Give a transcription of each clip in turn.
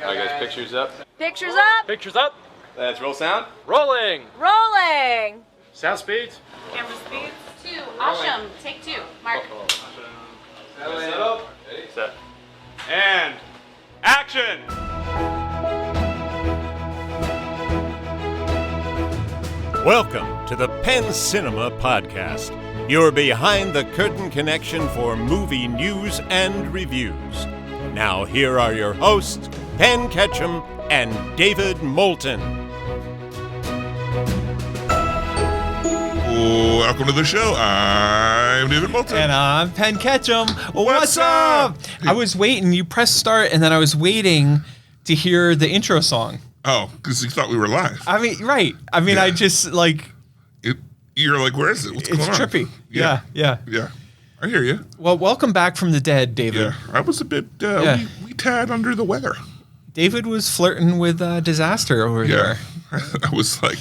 Alright guys, pictures up. Pictures up. Pictures up. Let's roll sound. Rolling. Rolling. Sound speeds. Camera speeds. 2. Awesome. Take 2. Mark. Set. And action. Welcome to the Penn Cinema Podcast, your behind-the-curtain connection for movie news and reviews. Now here are your hosts, Penn Ketchum and David Moulton. Welcome to the show. I'm David Moulton. And I'm Penn Ketchum. What's up? I was waiting. You pressed start, and then I was waiting to hear the intro song. Oh, because you thought we were live. I mean, right. I mean, Yeah. I just, like... You're like, where is it? What's going on? It's trippy. Yeah. I hear you. Well, welcome back from the dead, David. Yeah. I was a bit, we tad under the weather. David was flirting with disaster over Yeah. here. I was like,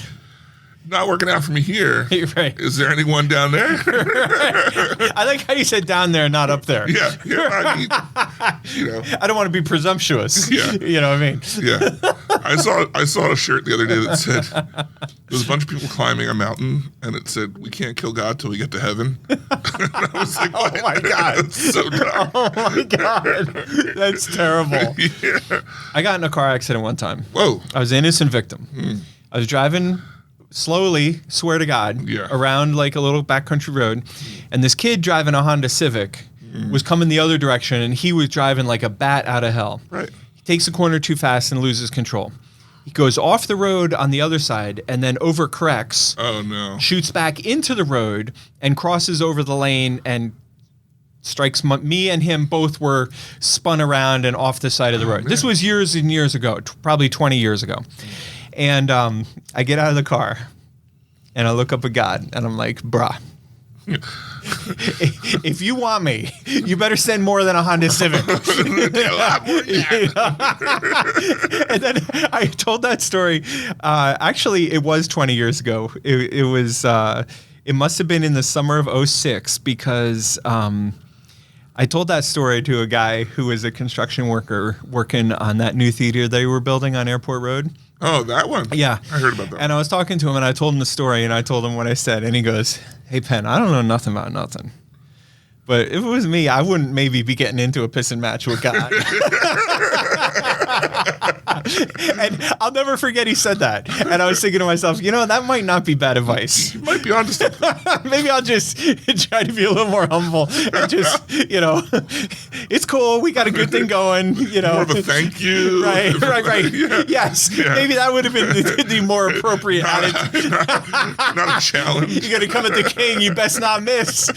not working out for me here. You're right. Is there anyone down there? I like how you said down there, not up there. Yeah. I mean, you know. I don't want to be presumptuous. Yeah. You know what I mean? Yeah. I saw a shirt the other day that said, there's a bunch of people climbing a mountain, and it said, we can't kill God till we get to heaven. And I was like, Oh, my God. That's so dark. Oh, my God. That's terrible. Yeah. I got in a car accident one time. Whoa. I was an innocent victim. I was driving slowly, swear to God, around like a little backcountry road, and this kid driving a Honda Civic was coming the other direction, and he was driving like a bat out of hell. Right. He takes the corner too fast and loses control. He goes off the road on the other side and then overcorrects, Oh, no. shoots back into the road, and crosses over the lane and strikes me and him. Both were spun around and off the side of the road. This was years and years ago, probably 20 years ago. And I get out of the car, and I look up at God, and I'm like, bruh, if you want me, you better send more than a Honda Civic. And then I told that story. Actually, it was 20 years ago. It was. It must have been in the summer of 2006 because I told that story to a guy who was a construction worker working on that new theater they were building on Airport Road. Oh, that one? Yeah. I heard about that. And I was talking to him, and I told him the story, and I told him what I said, and he goes, hey, Penn, I don't know nothing about nothing. But if it was me, I wouldn't maybe be getting into a pissing match with God. And I'll never forget he said that. And I was thinking to myself, that might not be bad advice. You might be onto something. Maybe I'll just try to be a little more humble and just, it's cool. We got a good thing going, More of a thank you. Right. Yeah. Yes. Yeah. Maybe that would have been the more appropriate attitude. Not a challenge. You're going to come at the king. You best not miss.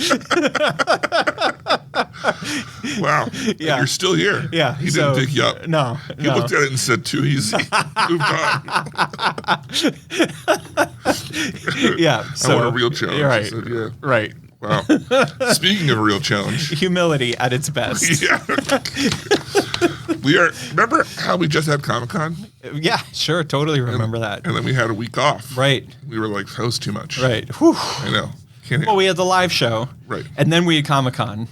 Wow. Yeah. And you're still here. Yeah. He didn't pick you up. No. He looked at it and said, too easy. Moved on. Yeah. I want a real challenge. Right. I said, yeah. Right. Wow. Speaking of a real challenge. Humility at its best. Yeah. Remember how we just had Comic-Con? Yeah, sure. Totally remember that. And then we had a week off. Right. We were like, that was too much. Right. Whew. I know. Well, we had the live show. Right. And then we had Comic-Con.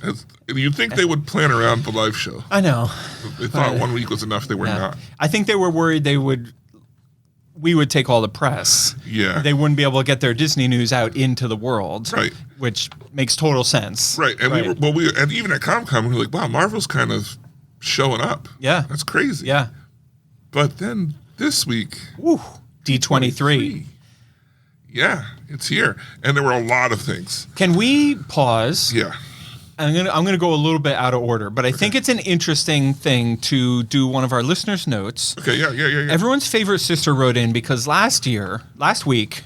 You'd think they would plan around the live show. I know. They thought 1 week was enough. They were not. I think they were worried we would take all the press. Yeah. They wouldn't be able to get their Disney news out into the world. Right. Which makes total sense. Right. And and even at Comic-Con, we were like, wow, Marvel's kind of showing up. Yeah. That's crazy. Yeah. But then this week. Woo. D23. Yeah, it's here. And there were a lot of things. Can we pause? Yeah. I'm gonna go a little bit out of order, but I think it's an interesting thing to do one of our listeners' notes. Okay, yeah. Everyone's favorite sister wrote in because last week,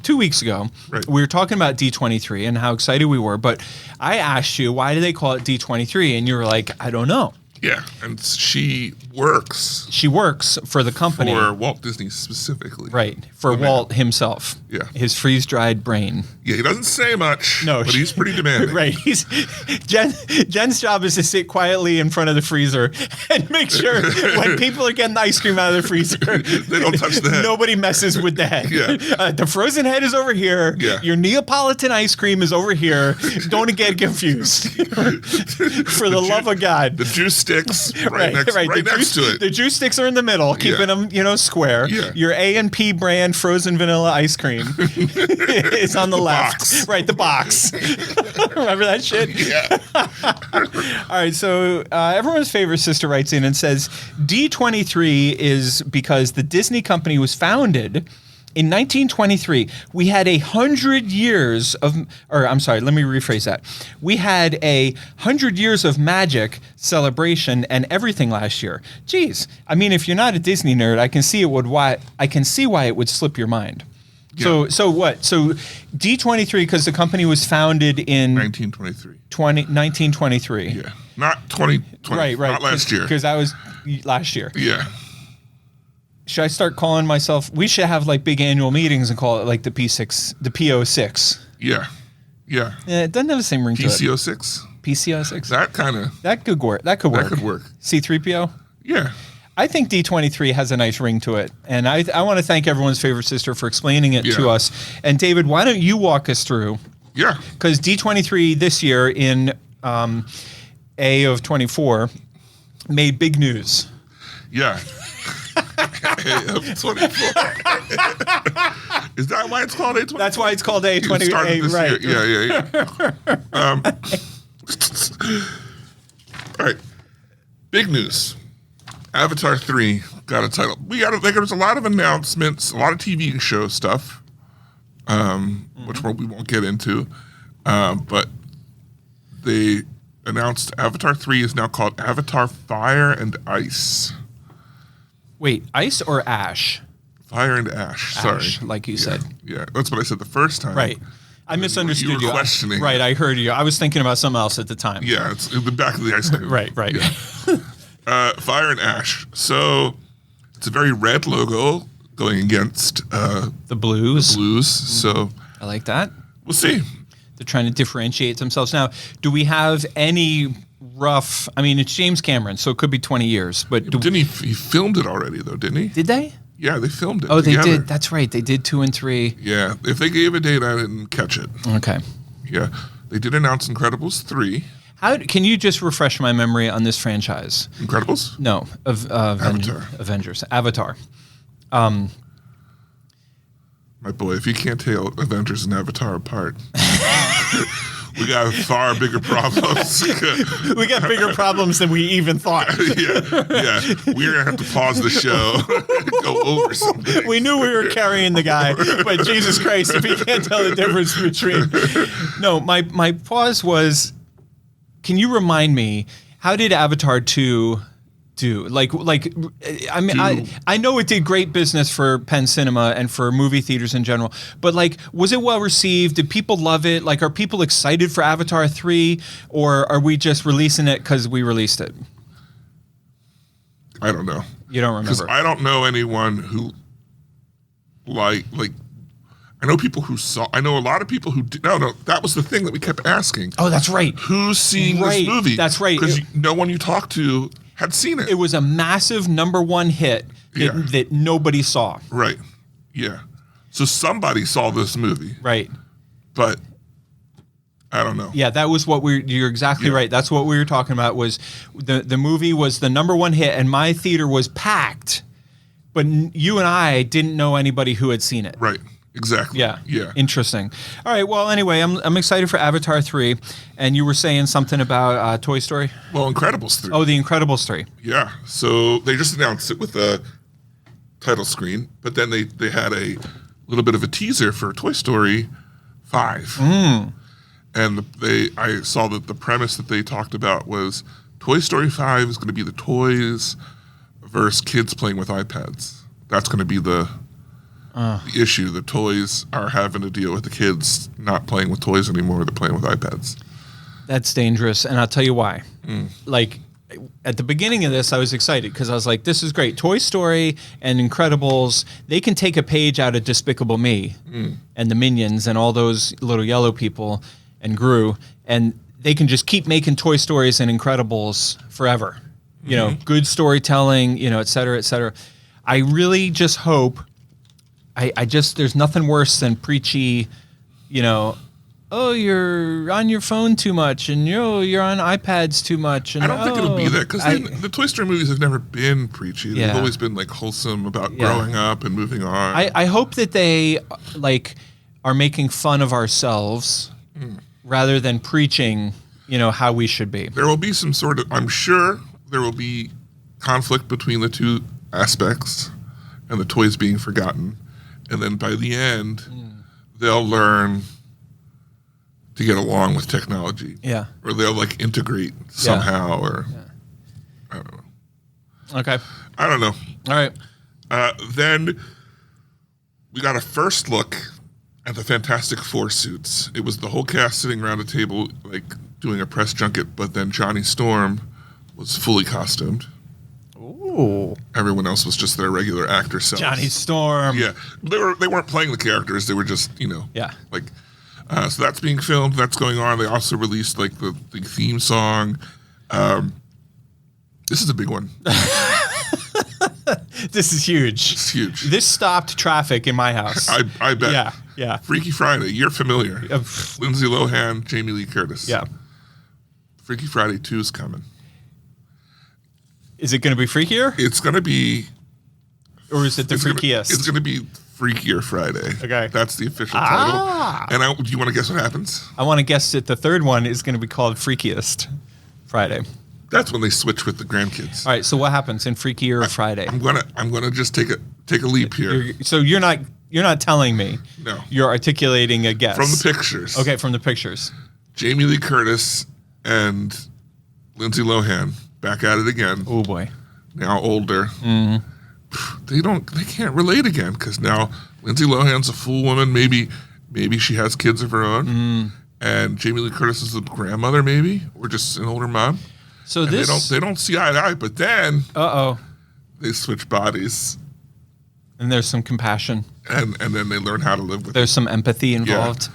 2 weeks ago, we were talking about D23 and how excited we were, but I asked you, why do they call it D23? And you were like, I don't know. Yeah, and she works. She works for the company. For Walt Disney specifically. Right, for Walt himself. Yeah. His freeze-dried brain. Yeah, he doesn't say much, no, but he's pretty demanding. Right. Jen's job is to sit quietly in front of the freezer and make sure when people are getting ice cream out of the freezer, they don't touch the head. Nobody messes with the head. Yeah. The frozen head is over here. Yeah. Your Neapolitan ice cream is over here. Don't get confused. For the love of God. The juice sticks right next to it. The juice sticks are in the middle, keeping them, square. Yeah. Your A&P brand frozen vanilla ice cream is on the left. Box. Right, the box. Remember that shit? Yeah. All right, so everyone's favorite sister writes in and says, D23 is because the Disney company was founded in 1923. We had 100 years of, let me rephrase that. We had 100 years of magic celebration and everything last year. Geez, I mean, if you're not a Disney nerd, I can see why it would slip your mind. Yeah. So what? So D23 because the company was founded in 1923. Yeah, not 2020. Right. Not last year. Because that was last year. Yeah. Should I start calling myself? We should have like big annual meetings and call it like the P6, the PO6. Yeah. Yeah, it doesn't have the same ring to it. PCO6. PCO6. That could work. That could work. C3PO. Yeah. I think D23 has a nice ring to it, and I want to thank everyone's favorite sister for explaining it to us. And David, why don't you walk us through? Yeah. Because D23 this year in A of 24 made big news. Yeah. A24. Is that why it's called A24? That's why it's called A20. Right. Yeah. All right. Big news. Avatar 3 got a title. There's a lot of announcements, a lot of TV show stuff, which we won't get into. But they announced Avatar 3 is now called Avatar Fire and Ice. Wait, ice or ash? Fire and ash. Sorry, like you said. Yeah, that's what I said the first time. Right. I misunderstood you. You were questioning. Right, I heard you. I was thinking about something else at the time. Yeah, it's in the back of the ice cream. Right. Yeah. Fire and ash. So it's a very red logo going against the blues. So I like that. We'll see. They're trying to differentiate themselves. Now, do we have any rough? I mean, it's James Cameron, so it could be 20 years. But didn't he filmed it already though? Didn't he? Did they? Yeah, they filmed it. Oh, together. They did. That's right. They did 2 and 3. Yeah, if they gave a date, I didn't catch it. Okay. Yeah, they did announce Incredibles 3. Can you just refresh my memory on this franchise? Incredibles? No, Avatar. Avengers. Avatar. My boy, if you can't tell Avengers and Avatar apart, we got far bigger problems. We got bigger problems than we even thought. Yeah. We're going to have to pause the show and go over something. We knew we were carrying the guy, but Jesus Christ, if he can't tell the difference between... No, my pause was, can you remind me, how did Avatar 2 do? I mean, I know it did great business for Penn Cinema and for movie theaters in general, but was it well received? Did people love it? Are people excited for Avatar 3, or are we just releasing it because we released it? I don't know. You don't remember? Because I don't know anyone who I know people who saw. I know a lot of people who did. No, that was the thing that we kept asking. Oh, that's right. Who's seeing this movie? That's right. Because no one you talked to had seen it. It was a massive #1 hit that nobody saw. Right. Yeah. So somebody saw this movie. Right. But I don't know. Yeah, that was what you're exactly right. That's what we were talking about, was the movie was the #1 hit and my theater was packed, but you and I didn't know anybody who had seen it. Right. Exactly. Yeah. Yeah. Interesting. All right. Well, anyway, I'm excited for Avatar 3, and you were saying something about Toy Story? Well, Incredibles 3. Oh, the Incredibles 3. Yeah. So they just announced it with a title screen, but then they had a little bit of a teaser for Toy Story 5. And I saw that the premise that they talked about was Toy Story 5 is going to be the toys versus kids playing with iPads. That's going to be the issue. The toys are having to deal with the kids not playing with toys anymore. They're playing with iPads. That's dangerous, and I'll tell you why. At the beginning of this, I was excited because I was like, this is great. Toy Story and Incredibles, they can take a page out of Despicable Me and the Minions and all those little yellow people and Gru, and they can just keep making Toy Stories and Incredibles forever. You know, good storytelling, et cetera, et cetera. I really just hope... I just, there's nothing worse than preachy, oh, you're on your phone too much, and you're on iPads too much. And I don't think it'll be that because the Toy Story movies have never been preachy. Yeah. They've always been like wholesome about Yeah. growing up and moving on. I hope that they like are making fun of ourselves rather than preaching, how we should be. There will be some sort of, I'm sure there will be conflict between the two aspects and the toys being forgotten. And then by the end, they'll learn to get along with technology. Yeah. Or they'll like integrate somehow or I don't know. Okay. I don't know. All right. Then we got a first look at the Fantastic Four suits. It was the whole cast sitting around a table, like doing a press junket, but then Johnny Storm was fully costumed. Ooh. Everyone else was just their regular actor selves. Johnny Storm. Yeah, they weren't playing the characters. They were just Yeah. like. So that's being filmed. That's going on. They also released like the theme song. This is a big one. This is huge. It's huge. This stopped traffic in my house. I bet. Yeah. Yeah. Freaky Friday. You're familiar. pff. Lindsay Lohan, Jamie Lee Curtis. Yeah. Freaky Friday 2 is coming. Is it going to be freakier, It's going to be... or is it the freakiest? It's going to be Freakier Friday. Okay. That's the official title. And do you want to guess what happens? I want to guess that the third one is going to be called Freakiest Friday. That's when they switch with the grandkids. All right. So what happens in Freakier Friday? I'm gonna just take a leap here So you're not telling me. No. You're articulating a guess from the pictures. Okay, from the pictures. Jamie Lee Curtis and Lindsay Lohan back at it again. Oh boy. Now older. They can't relate again because now Lindsay Lohan's a full woman. Maybe she has kids of her own, and Jamie Lee Curtis is a grandmother, maybe, or just an older mom. So And this they don't see eye to eye. But then they switch bodies, and there's some compassion. and then they learn how to live with it. There's some empathy involved.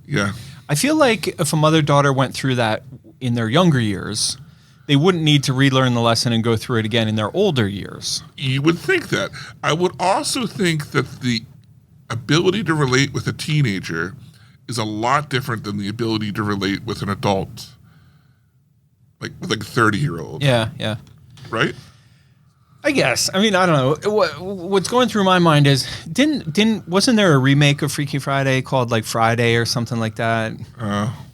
Yeah. I feel like if a mother-daughter went through that in their younger years, they wouldn't need to relearn the lesson and go through it again in their older years. You would think that. I would also think that the ability to relate with a teenager is a lot different than the ability to relate with an adult, like with a 30-year-old. Yeah, yeah. Right? I guess. I mean, I don't know. What's going through my mind is wasn't there a remake of Freaky Friday called like Friday or something like that?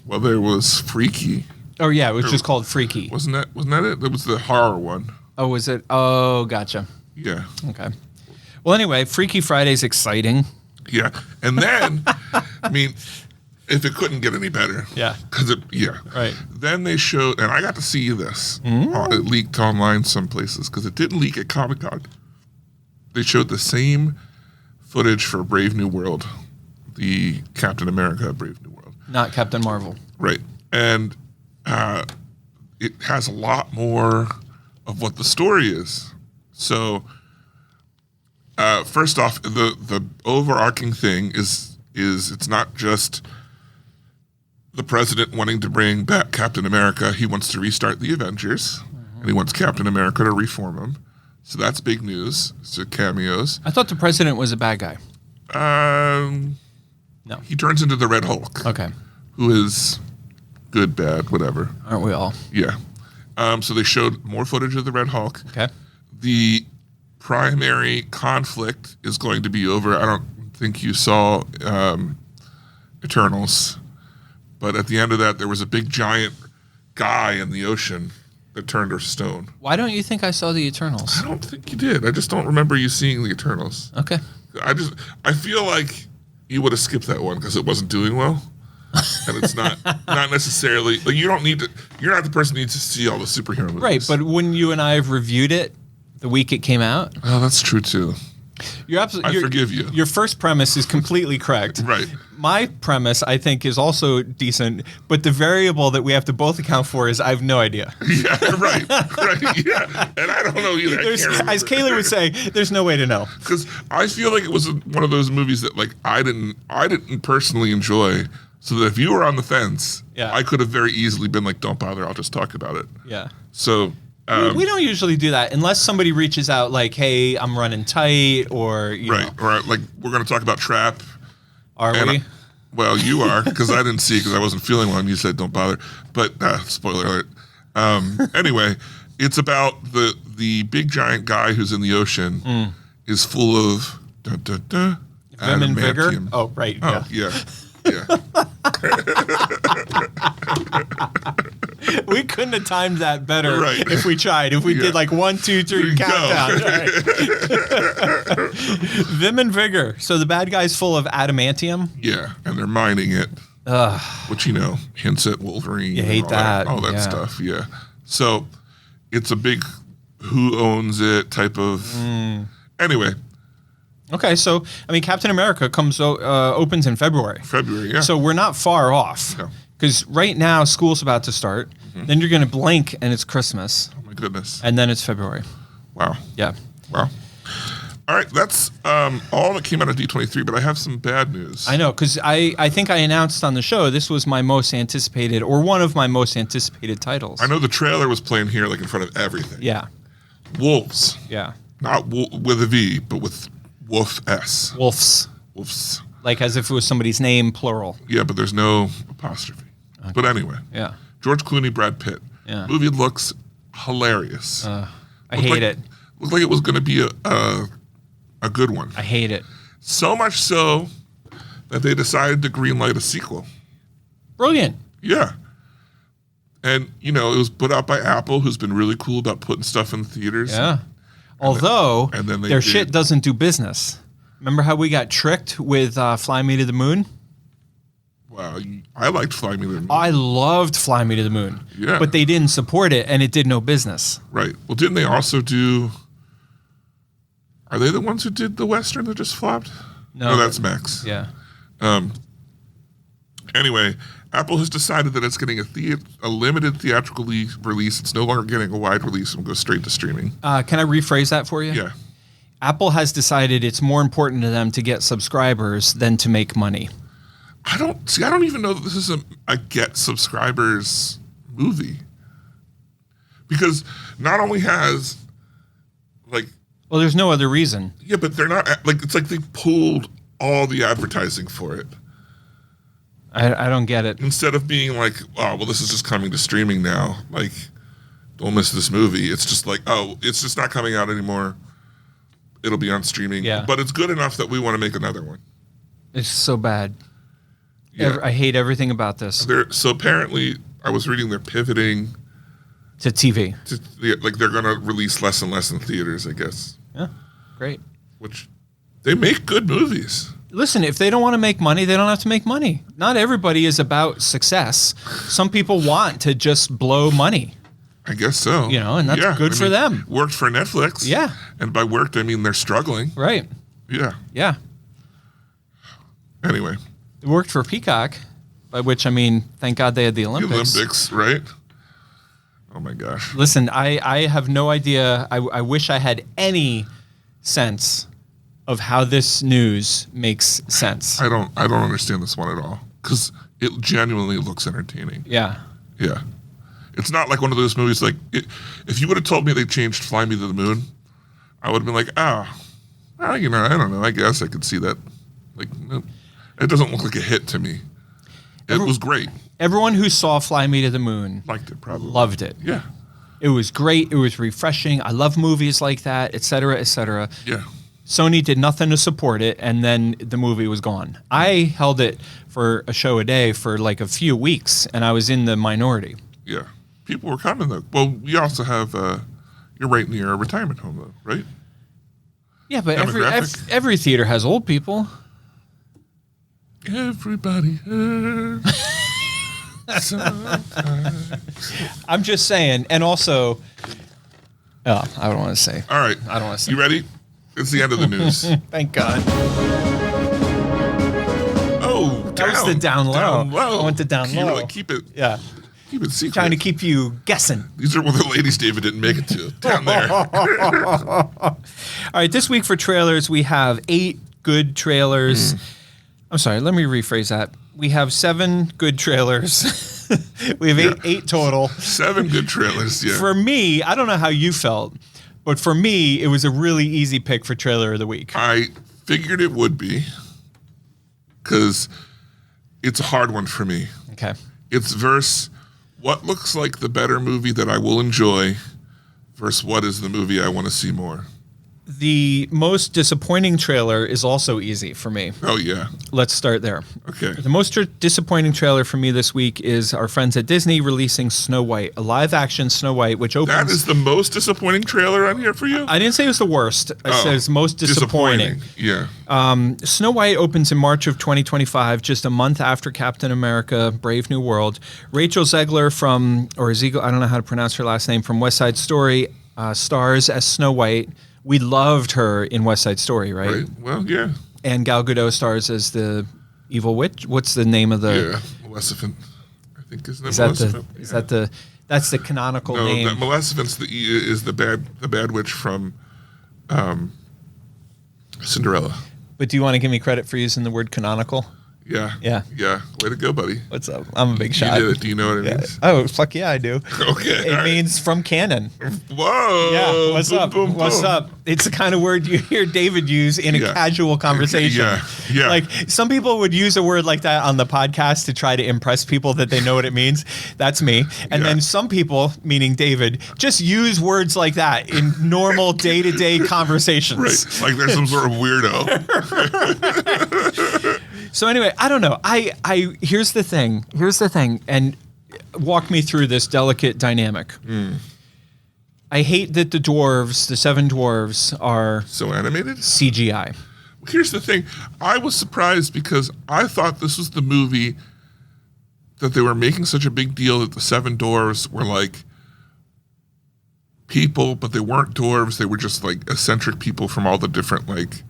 Well, there was Freaky. Oh yeah, it was just called Freaky. Wasn't that it? That was the horror one. Oh, was it? Oh, gotcha. Yeah. Okay. Well, anyway, Freaky Friday's exciting. Yeah. And then, I mean, if it couldn't get any better. Yeah. Right. Then they showed, and I got to see this. It leaked online some places because it didn't leak at Comic-Con. They showed the same footage for Brave New World, the Captain America Brave New World. Not Captain Marvel. Right. And it has a lot more of what the story is. So, first off, the overarching thing is it's not just the president wanting to bring back Captain America. He wants to restart the Avengers, and he wants Captain America to reform him. So that's big news. So cameos. I thought the president was a bad guy. No. He turns into the Red Hulk. Okay. Who is good, bad, whatever. Aren't we all? Yeah. So they showed more footage of the Red Hulk. Okay. The primary conflict is going to be over. I don't think you saw Eternals, but at the end of that, there was a big giant guy in the ocean that turned her stone. Why don't you think I saw the Eternals? I don't think you did. I just don't remember you seeing the Eternals. Okay. I feel like you would have skipped that one because it wasn't doing well. And it's not necessarily like you're not the person who needs to see all the superhero movies. Right, but when you and I have reviewed it the week it came out, oh, that's true too. You're absolutely. I forgive you. Your first premise is completely correct. Right. My premise, I think, is also decent, but the variable that we have to both account for is I have no idea. Yeah, right, yeah, and I don't know either. As Kaylee would say, there's no way to know. Because I feel like it was one of those movies that like I didn't personally enjoy. So that if you were on the fence, Yeah. I could have very easily been like, "Don't bother, I'll just talk about it." Yeah. So. We don't usually do that unless somebody reaches out like, "Hey, I'm running tight," or you right, know. or like we're going to talk about Trap. Are and we? Well, you are, because I didn't see it because I wasn't feeling well, and you said don't bother. But spoiler alert. Anyway, it's about the big giant guy who's in the ocean is full of Vim and vigor. adamantium. Oh, right. Oh, yeah. We couldn't have timed that better Right. if we tried. If we did like 1, 2, 3 Go. countdown. All right. Vim and vigor. So the bad guy's full of adamantium. Yeah, and they're mining it, which, hints at Wolverine. You hate and that. all that Yeah. stuff, yeah. So it's a big who owns it type of... Anyway, Okay, so Captain America opens in February. yeah. So we're not far off. No. Because right now school's about to start. Then you're going to blink and it's Christmas, Oh, my goodness. and then it's February. Wow. Yeah. Wow. All right, that's all that came out of D23, but I have some bad news. I know, because I think I announced on the show this was my most anticipated, or one of my most anticipated titles. I know the trailer was playing here like in front of everything. Yeah. Wolves. Yeah. Not with a V, but with Wolf S. Wolves. Wolves. Like as if it was somebody's name, plural. Yeah, but there's no apostrophe. Okay. But anyway. Yeah. George Clooney, Brad Pitt. Yeah. Movie looks hilarious. I hate it. Looked like it was going to be a good one. I hate it. So much so that they decided to greenlight a sequel. Brilliant. Yeah. And, it was put out by Apple, who's been really cool about putting stuff in the theaters. Yeah. Although and then their shit doesn't do business. Remember how we got tricked with Fly Me to the Moon? Wow. I liked Fly Me to the Moon. I loved Fly Me to the Moon. Yeah. But they didn't support it, and it did no business. Right. Well, didn't they also do... Are they the ones who did the Western that just flopped? No. That's Max. Yeah. Anyway, Apple has decided that it's getting a limited theatrical release. It's no longer getting a wide release and will go straight to streaming. Can I rephrase that for you? Yeah. Apple has decided it's more important to them to get subscribers than to make money. I don't even know that this is a get subscribers movie. Because not only has, Well, there's no other reason. yeah, but they're not, it's like they pulled all the advertising for it. I don't get it. Instead of being like, oh, well, this is just coming to streaming now. Don't miss this movie. It's just like, oh, it's just not coming out anymore. It'll be on streaming. Yeah. But it's good enough that we want to make another one. It's so bad. Yeah. I hate everything about this. So apparently, I was reading they're pivoting To TV. to, they're going to release less and less in theaters, I guess. Yeah. Great. Which, they make good movies. Listen, if they don't want to make money, they don't have to make money. Not everybody is about success. Some people want to just blow money. I guess so. And that's good for them. Worked for Netflix. Yeah. And by worked, I mean they're struggling. Right. Yeah. Yeah. Anyway. It worked for Peacock, by which I mean, thank God they had the Olympics. The Olympics, right? Oh my gosh. Listen, I have no idea. I wish I had any sense of how this news makes sense. I don't understand this one at all because it genuinely looks entertaining. Yeah. Yeah. It's not like one of those movies if you would have told me they changed Fly Me to the Moon, I would have been like, I don't know. I guess I could see that. No, it doesn't look like a hit to me. It was great. Everyone who saw Fly Me to the Moon Liked it probably. loved it. Yeah. It was great. It was refreshing. I love movies like that, et cetera, et cetera. Yeah. Sony did nothing to support it, and then the movie was gone. I held it for a show a day for a few weeks, and I was in the minority. Yeah. People were coming though. Well, we also have, you're right near a retirement home though, right? Yeah, but Demographic. every theater has old people. Everybody hurts. I'm just saying, and also, I don't want to say. All right. I don't want to say. You ready? It's the end of the news. Thank God. Oh, That was the down low. Down low. I went to down low. Keep it Yeah. secret. Trying to keep you guessing. These are what the ladies David didn't make it to. Down there. All right, this week for trailers, we have 8 good trailers. I'm sorry, let me rephrase that. We have 7 good trailers. We have 8 total. 7 good trailers, yeah. For me, I don't know how you felt, but for me, it was a really easy pick for trailer of the week. I figured it would be because it's a hard one for me. Okay. It's versus what looks like the better movie that I will enjoy versus what is the movie I want to see more. The most disappointing trailer is also easy for me. Oh, yeah. Let's start there. Okay. The most disappointing trailer for me this week is our friends at Disney releasing Snow White, a live-action Snow White, which opens... That is the most disappointing trailer on here for you? I didn't say it was the worst. I said it's most disappointing. Yeah. Snow White opens in March of 2025, just a month after Captain America: Brave New World. Rachel Zegler Zegel, I don't know how to pronounce her last name, from West Side Story, stars as Snow White. We loved her in West Side Story, right? Well, yeah. And Gal Gadot stars as the evil witch. What's the name of the? Yeah, Maleficent. I think isn't it Maleficent? That's the canonical name? No, Maleficent's is the bad witch from Cinderella. But do you want to give me credit for using the word canonical? Yeah. Yeah. Yeah. Way to go, buddy. What's up? I'm a big shot. You did it. Do you know what it means? Oh, fuck yeah, I do. Okay. It means from canon. Whoa. Yeah. What's Boom, up? boom, What's boom. up? It's the kind of word you hear David use in a casual conversation. Yeah. Yeah. Like some people would use a word like that on the podcast to try to impress people that they know what it means. That's me. And then some people, meaning David, just use words like that in normal day-to-day conversations. Right. Like there's some sort of weirdo. So anyway, I don't know. Here's the thing, and walk me through this delicate dynamic. I hate that the seven dwarves are So animated? CGI. Here's the thing. I was surprised because I thought this was the movie that they were making such a big deal that the seven dwarves were like people, but they weren't dwarves. They were just like eccentric people from all the different like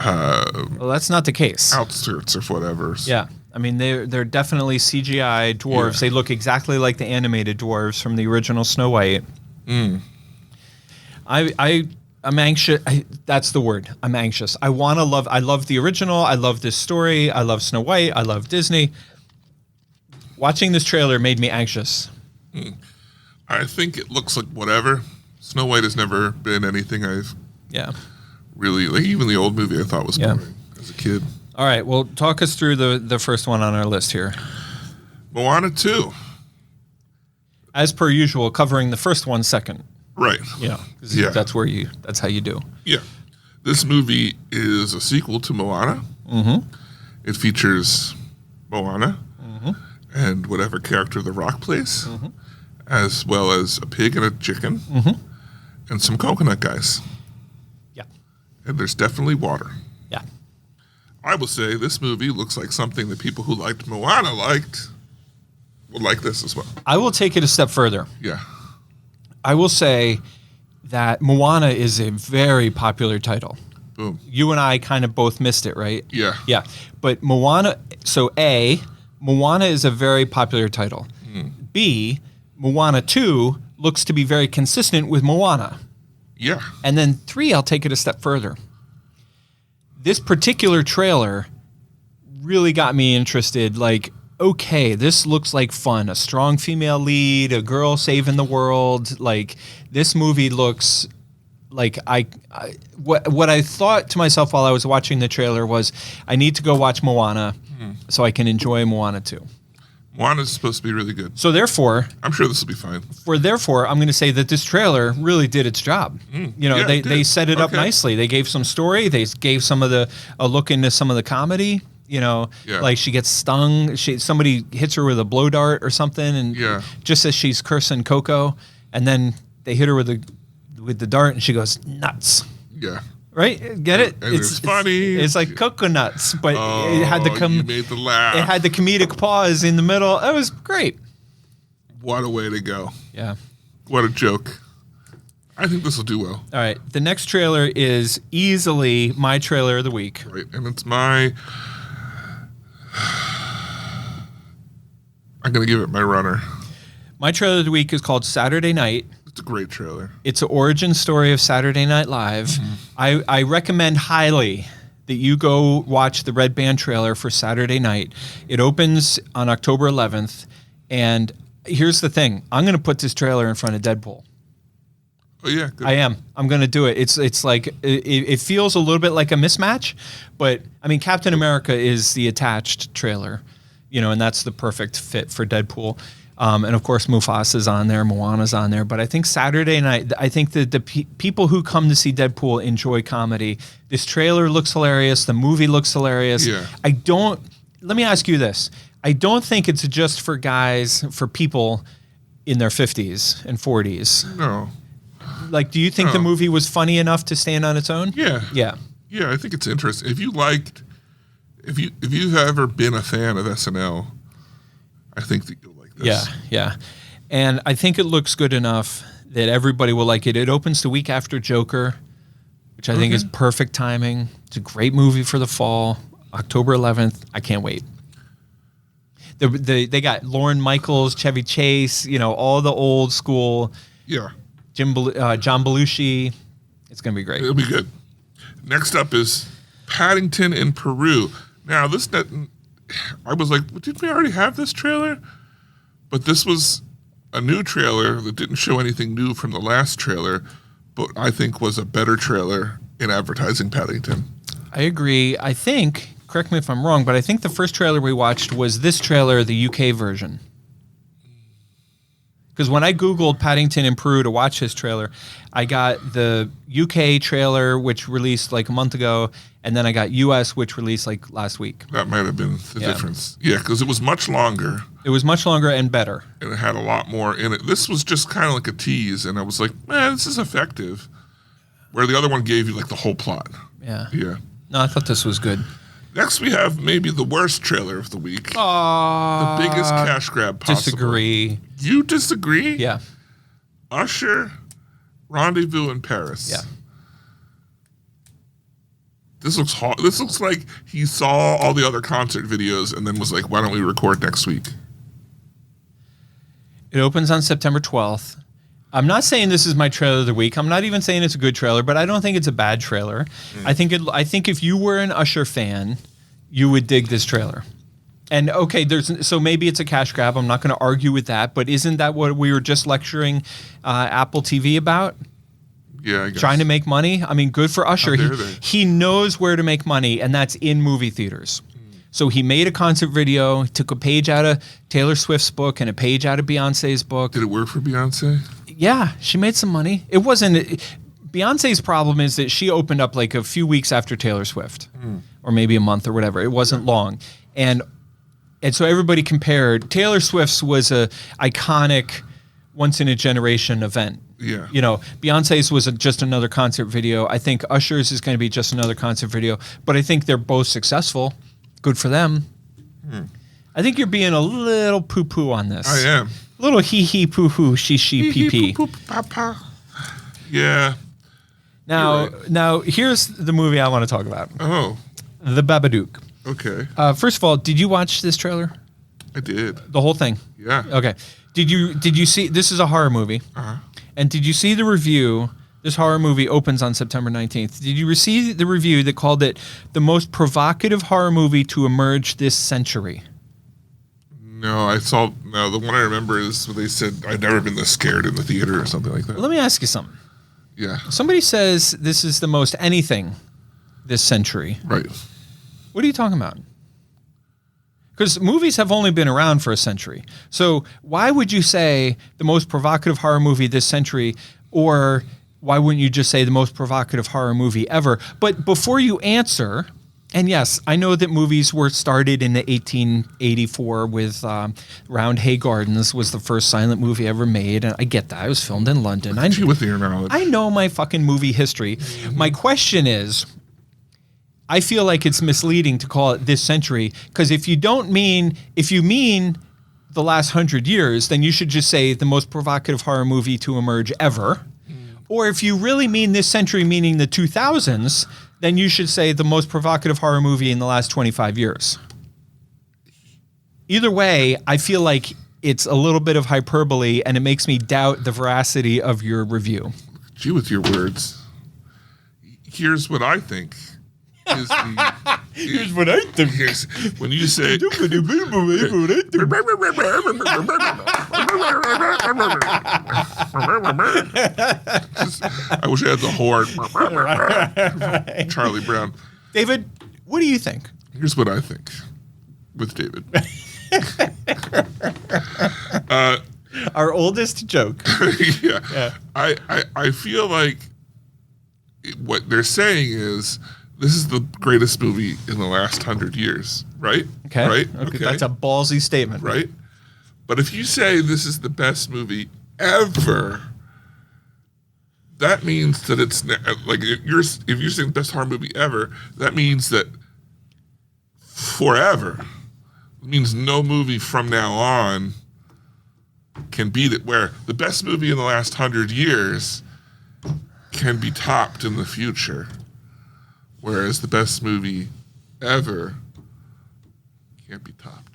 Well, that's not the case. outskirts or whatever. Yeah. I mean, they're definitely CGI dwarves. Yeah. They look exactly like the animated dwarves from the original Snow White. I'm anxious. That's the word. I'm anxious. I love the original. I love this story. I love Snow White. I love Disney. Watching this trailer made me anxious. I think it looks like whatever. Snow White has never been anything I've Yeah. really, like even the old movie I thought was Yeah. boring as a kid. All right. Well, talk us through the first one on our list here. Moana 2. As per usual, covering the first one second. Right. Yeah. Yeah. That's how you do. Yeah. This movie is a sequel to Moana. It features Moana and whatever character The Rock plays, as well as a pig and a chicken and some coconut guys. Yeah. And there's definitely water. Yeah. I will say this movie looks like something that people who liked Moana would like this as well. I will take it a step further. Yeah. I will say that Moana is a very popular title. Boom. You and I kind of both missed it, right? Yeah. Yeah. But Moana, Moana is a very popular title. B, Moana 2 looks to be very consistent with Moana. Yeah. And then 3, I'll take it a step further. This particular trailer really got me interested. Like, okay, this looks like fun. A strong female lead, a girl saving the world. Like, this movie looks like what I thought to myself while I was watching the trailer was I need to go watch Moana so I can enjoy Moana 2. Moana's supposed to be really good. So therefore, I'm sure this will be fine. I'm going to say that this trailer really did its job. Yeah, They set it up Okay. nicely. They gave some story. They gave a look into some of the comedy. Yeah. Like she gets stung. Somebody hits her with a blow dart or something, and just as she's cursing Coco, and then they hit her with the dart, and she goes nuts. Yeah. Right? Get it? And it's funny. It's like coconuts, but it had the you made the laugh. it had the comedic pause in the middle. It was great. What a way to go. Yeah. What a joke. I think this will do well. All right. The next trailer is easily my trailer of the week. Right. And it's I'm going to give it my runner. My trailer of the week is called Saturday Night. It's a great trailer. It's an origin story of Saturday Night Live. I recommend highly that you go watch the Red Band trailer for Saturday Night. It opens on October 11th. And here's the thing. I'm going to put this trailer in front of Deadpool. Oh yeah, good. I am. I'm going to do it. It's like it feels a little bit like a mismatch, but I mean, Captain America is the attached trailer, and that's the perfect fit for Deadpool. And of course, Mufasa's on there, Moana's on there. But I think Saturday night, I think that the people who come to see Deadpool enjoy comedy. This trailer looks hilarious. The movie looks hilarious. Yeah. Let me ask you this. I don't think it's just for people in their 50s and 40s. No. Like, do you think the movie was funny enough to stand on its own? Yeah. Yeah. Yeah, I think it's interesting. If you've ever been a fan of SNL, I think that you'll like this. Yeah, yeah. And I think it looks good enough that everybody will like it. It opens the week after Joker, which I think is perfect timing. It's a great movie for the fall, October 11th. I can't wait. They got Lorne Michaels, Chevy Chase, all the old school. Yeah. John Belushi. It's going to be great. It'll be good. Next up is Paddington in Peru. Now, I was like, did we already have this trailer? But this was a new trailer that didn't show anything new from the last trailer, but I think was a better trailer in advertising Paddington. I agree. I think, correct me if I'm wrong, but I think the first trailer we watched was this trailer, the UK version. Because when I Googled Paddington in Peru to watch his trailer, I got the UK trailer, which released like a month ago, and then I got US, which released like last week. That might have been the difference. Yeah, because it was much longer. It was much longer and better. And it had a lot more in it. This was just kind of like a tease, and I was like, man, this is effective. Where the other one gave you like the whole plot. Yeah. Yeah. No, I thought this was good. Next, we have maybe the worst trailer of the week. The The biggest cash grab possible. Disagree. You disagree? Yeah. Usher, Rendezvous in Paris. Yeah. This looks hard. This looks like he saw all the other concert videos and then was like, why don't we record next week? It opens on September 12th. I'm not saying this is my trailer of the week. I'm not even saying it's a good trailer, but I don't think it's a bad trailer. I think if you were an Usher fan, you would dig this trailer. And okay, so maybe it's a cash grab. I'm not going to argue with that, but isn't that what we were just lecturing Apple TV about? Yeah, I guess. Trying to make money. I mean, good for Usher. How dare they? He knows where to make money, and that's in movie theaters. So he made a concert video, took a page out of Taylor Swift's book and a page out of Beyonce's book. Did it work for Beyonce? Yeah, she made some money. It wasn't. Beyonce's problem is that she opened up like a few weeks after Taylor Swift, or maybe a month or whatever. It wasn't long, and so everybody compared. Taylor Swift's was a iconic, once in a generation event. Yeah. Beyonce's was just another concert video. I think Usher's is going to be just another concert video, but I think they're both successful. Good for them. I think you're being a little poo-poo on this. I am. Little hee-hee, poo-hoo, she, pee-pee. Yeah. Now, here's the movie I want to talk about. Oh, The Babadook. okay. First of all, did you watch this trailer? I did. The whole thing? Yeah. Okay. Did you see, this is a horror movie. And did you see the review? This horror movie opens on September 19th. Did you receive the review that called it the most provocative horror movie to emerge this century? No, the one I remember is they said I'd never been this scared in the theater or something like that. Let me ask you something. Yeah. Somebody says this is the most anything this century. Right. What are you talking about? Because movies have only been around for a century. So why would you say the most provocative horror movie this century, or why wouldn't you just say the most provocative horror movie ever? But before you answer, and yes, I know that movies were started in the 1884 with Round Hay Gardens was the first silent movie ever made, and I get that. It was filmed in London. You with your knowledge. I know my fucking movie history. My question is, I feel like it's misleading to call it this century, because if you mean the last 100 years, then you should just say the most provocative horror movie to emerge ever. Or if you really mean this century, meaning the 2000s, then you should say the most provocative horror movie in the last 25 years. Either way, I feel like it's a little bit of hyperbole, and it makes me doubt the veracity of your review. Gee, with your words. Here's what I think. Here's what I think. When you say I wish I had the horn. Charlie Brown. David, what do you think? Here's what I think with David. Our oldest joke. Yeah. I feel like what they're saying is this is the greatest movie in the last 100 years, right? Okay. Right? Okay. That's a ballsy statement. Right? But if you say this is the best movie ever, that means that it's like if you're saying best horror movie ever, that means that forever. It means no movie from now on can beat it. Where the best movie in the last 100 years can be topped in the future, whereas the best movie ever can't be topped.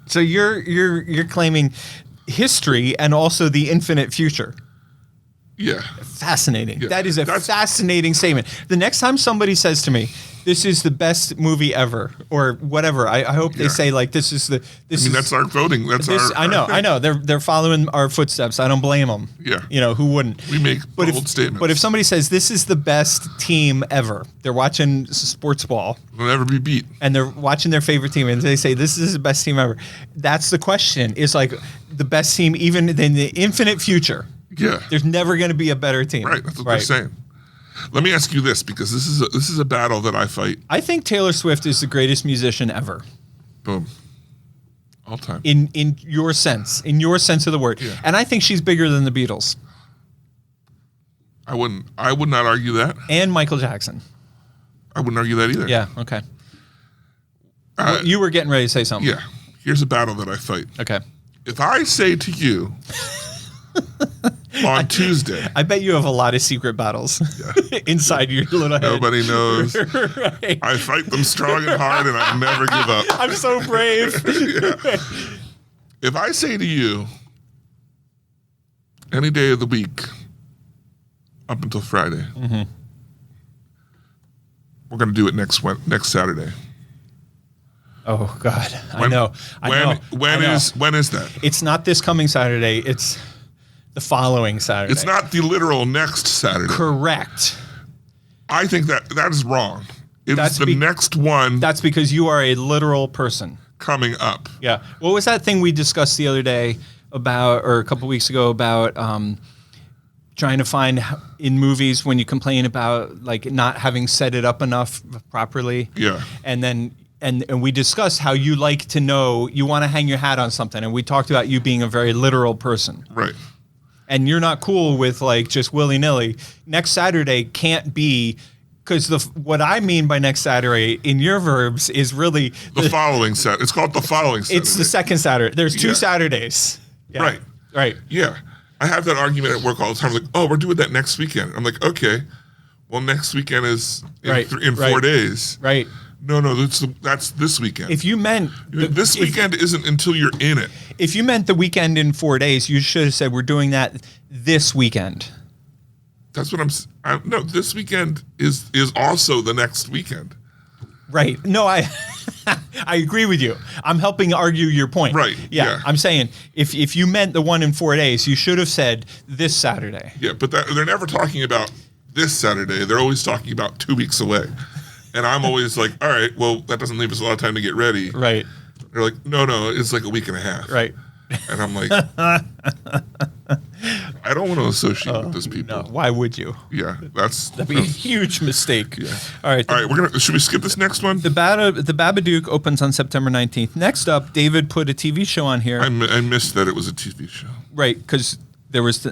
So you're claiming history and also the infinite future. Yeah. Fascinating. Yeah. That is a That's- fascinating statement. The next time somebody says to me, "This is the best movie ever," or whatever, I hope they Yeah. say like, "This is the." This is, That's our voting. That's this, our. I know. They're following our footsteps. I don't blame them. Yeah. You know, who wouldn't? We make But bold statements. But if somebody says this is the best team ever, they're watching sports ball Will never be beat. and they're watching their favorite team and they say this is the best team ever. That's the question. Is like the best team even in the infinite future. Yeah. There's never going to be a better team. Right. That's what they're saying. Let me ask you this, because this is a battle that I fight. I think Taylor Swift is the greatest musician ever. Boom. All time. In your sense of the word. Yeah. And I think she's bigger than the Beatles I would not argue that. and Michael Jackson. I wouldn't argue that either. Yeah, okay. You were getting ready to say something. Yeah. Here's a battle that I fight. Okay. If I say to you on Tuesday, I bet you have a lot of secret battles inside your little head. nobody knows. Right. I fight them strong and hard, and I never give up. I'm so brave. If I say to you, any day of the week, up until Friday, we're going to do it next Saturday. Oh God, I When- know. When is that? It's not this coming Saturday. It's the following Saturday. It's not the literal next Saturday. correct. I think that is wrong. It's That's the next one That's because you are a literal person. coming up. Yeah. What was that thing we discussed the other day about, or a couple weeks ago about trying to find in movies when you complain about like not having set it up enough properly? Yeah. And then and we discussed how you like to know, you want to hang your hat on something, and we talked about you being a very literal person. Right. And you're not cool with like just willy-nilly. Next Saturday can't be, because what I mean by next Saturday in your verbs is really The following Saturday. It's called the following Saturday. it's the second Saturday. There's two Yeah. Saturdays. Yeah. Right. Right. Yeah. I have that argument at work all the time. Like, oh, we're doing that next weekend. I'm like, okay. Well, next weekend is in, Right, in 4 right. days. Right. No, that's this weekend. If you meant This weekend isn't until you're in it. if you meant the weekend in 4 days, you should have said we're doing that this weekend. That's what no, this weekend is also the next weekend. Right. No, I I agree with you. I'm helping argue your point. Right, yeah. I'm saying if you meant the one in 4 days, you should have said this Saturday. Yeah, but they're never talking about this Saturday. They're always talking about 2 weeks away. And I'm always like, all right, well, that doesn't leave us a lot of time to get ready. Right. They're like, no, it's like a week and a half. Right. And I'm like, I don't want to associate with those people. No, why would you? Yeah, That'd be a huge mistake. Yeah. All right. All right, should we skip this next one? The Babadook opens on September 19th. Next up, David put a TV show on here. I missed that it was a TV show. Right, because there was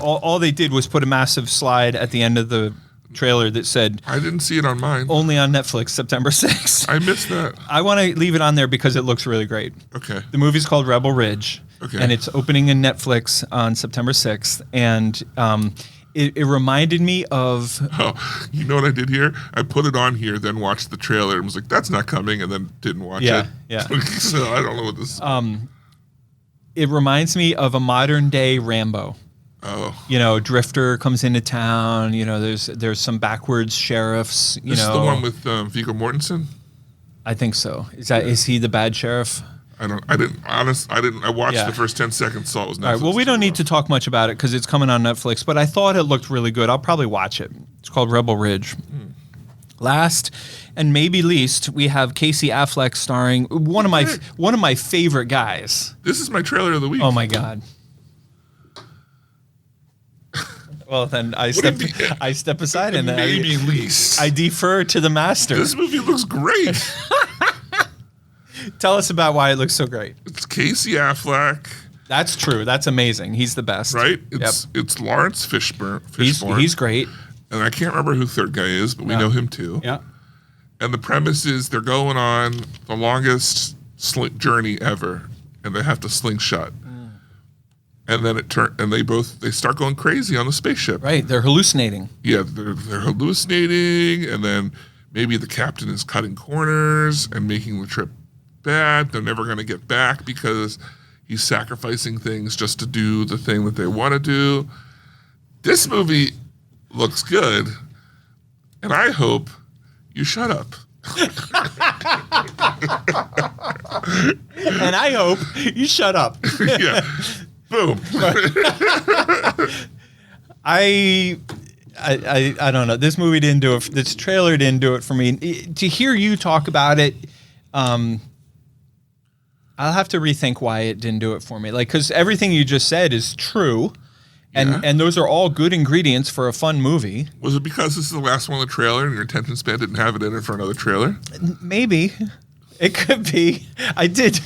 all they did was put a massive slide at the end of the trailer that said I didn't see it on mine. only on Netflix September 6th. I missed that. I want to leave it on there because it looks really great. Okay. The movie's called Rebel Ridge, Okay. and it's opening in Netflix on September 6th. And it reminded me of Oh, you know what I did here? I put it on here, then watched the trailer and was like, that's not coming, and then didn't watch it. Yeah. So I don't know what this is. it reminds me of a modern day Rambo. Oh. You know, Drifter comes into town. You know, there's some backwards sheriffs. This is the one with Viggo Mortensen? I think so. Is he the bad sheriff? I watched Yeah. the first 10 seconds, saw it was Netflix. All right. Well, we don't need to talk much about it because it's coming on Netflix. But I thought it looked really good. I'll probably watch it. It's called Rebel Ridge. Last and maybe least, we have Casey Affleck starring one of my favorite guys. This is my trailer of the week. Oh my God. Well, then I step aside and Maybe least. I defer to the master. This movie looks great. Tell us about why it looks so great. It's Casey Affleck, That's true. That's amazing. He's the best. right? It's Lawrence Fishburne. He's great. And I can't remember who third guy is, but we know him too. Yeah. And the premise is they're going on the longest journey ever, and they have to slingshot. And then they start going crazy on the spaceship. Right. They're hallucinating. Yeah, they're hallucinating, and then maybe the captain is cutting corners and making the trip bad. They're never going to get back because he's sacrificing things just to do the thing that they want to do. This movie looks good, and I hope you shut up. And I hope you shut up. Yeah. Boom. I don't know. This movie didn't do it. This trailer didn't do it for me. To hear you talk about it, I'll have to rethink why it didn't do it for me. Like, because everything you just said is true, and those are all good ingredients for a fun movie. Was it because this is the last one in the trailer and your attention span didn't have it in it for another trailer? Maybe. It could be. I did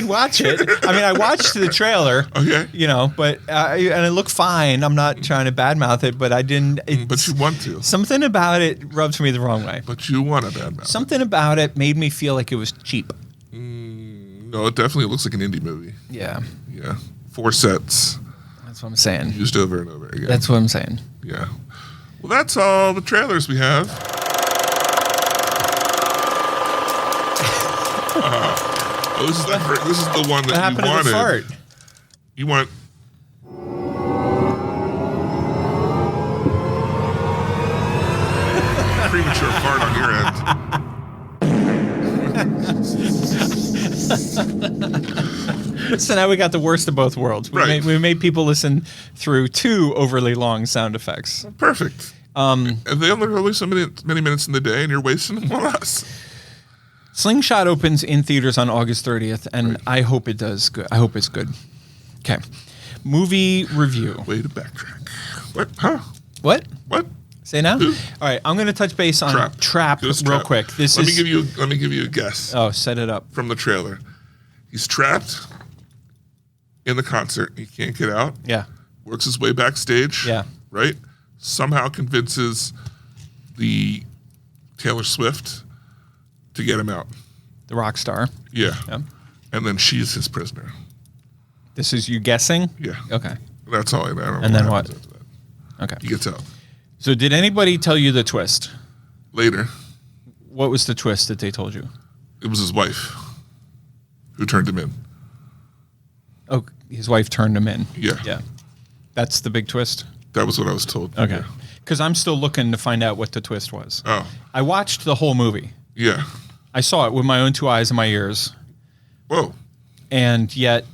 watch it. I mean, I watched the trailer. Okay. You know, but and it looked fine. I'm not trying to badmouth it, but I didn't. But you want to. Something about it rubbed me the wrong way. But you want to badmouth. Something about it made me feel like it was cheap. No, it definitely looks like an indie movie. Yeah, Yeah. 4 sets. that's what I'm saying. Used over and over again. That's what I'm saying. Yeah. Well, that's all the trailers we have. This is the one What that happened you wanted. to the fart? You want. Premature fart on your end. So now we got the worst of both worlds. Right. We made people listen through 2 overly long sound effects. Perfect. And they only release so many minutes in the day, and you're wasting them on us. Slingshot opens in theaters on August 30th, and I hope it does good. I hope it's good. Okay. Movie review. Way to backtrack. What? Huh? What? What? Say now? All right, I'm going to touch base on Trap Who's real Trap? quick. Let me give you a guess Oh, set it up. from the trailer. He's trapped in the concert. He can't get out. Yeah. Works his way backstage. Yeah. Right? Somehow convinces the Taylor Swift to get him out. The rock star. Yeah. Yeah. And then she's his prisoner. This is you guessing? Yeah. Okay. That's all I know. And then what? After that. Okay. He gets out. So did anybody tell you the twist? Later, What was the twist that they told you? it was his wife who turned him in. Oh, his wife turned him in. Yeah. Yeah. That's the big twist? That was what I was told. Okay. Yeah. Because I'm still looking to find out what the twist was. Oh. I watched the whole movie. Yeah. I saw it with my own 2 eyes and my ears. Whoa. And yet,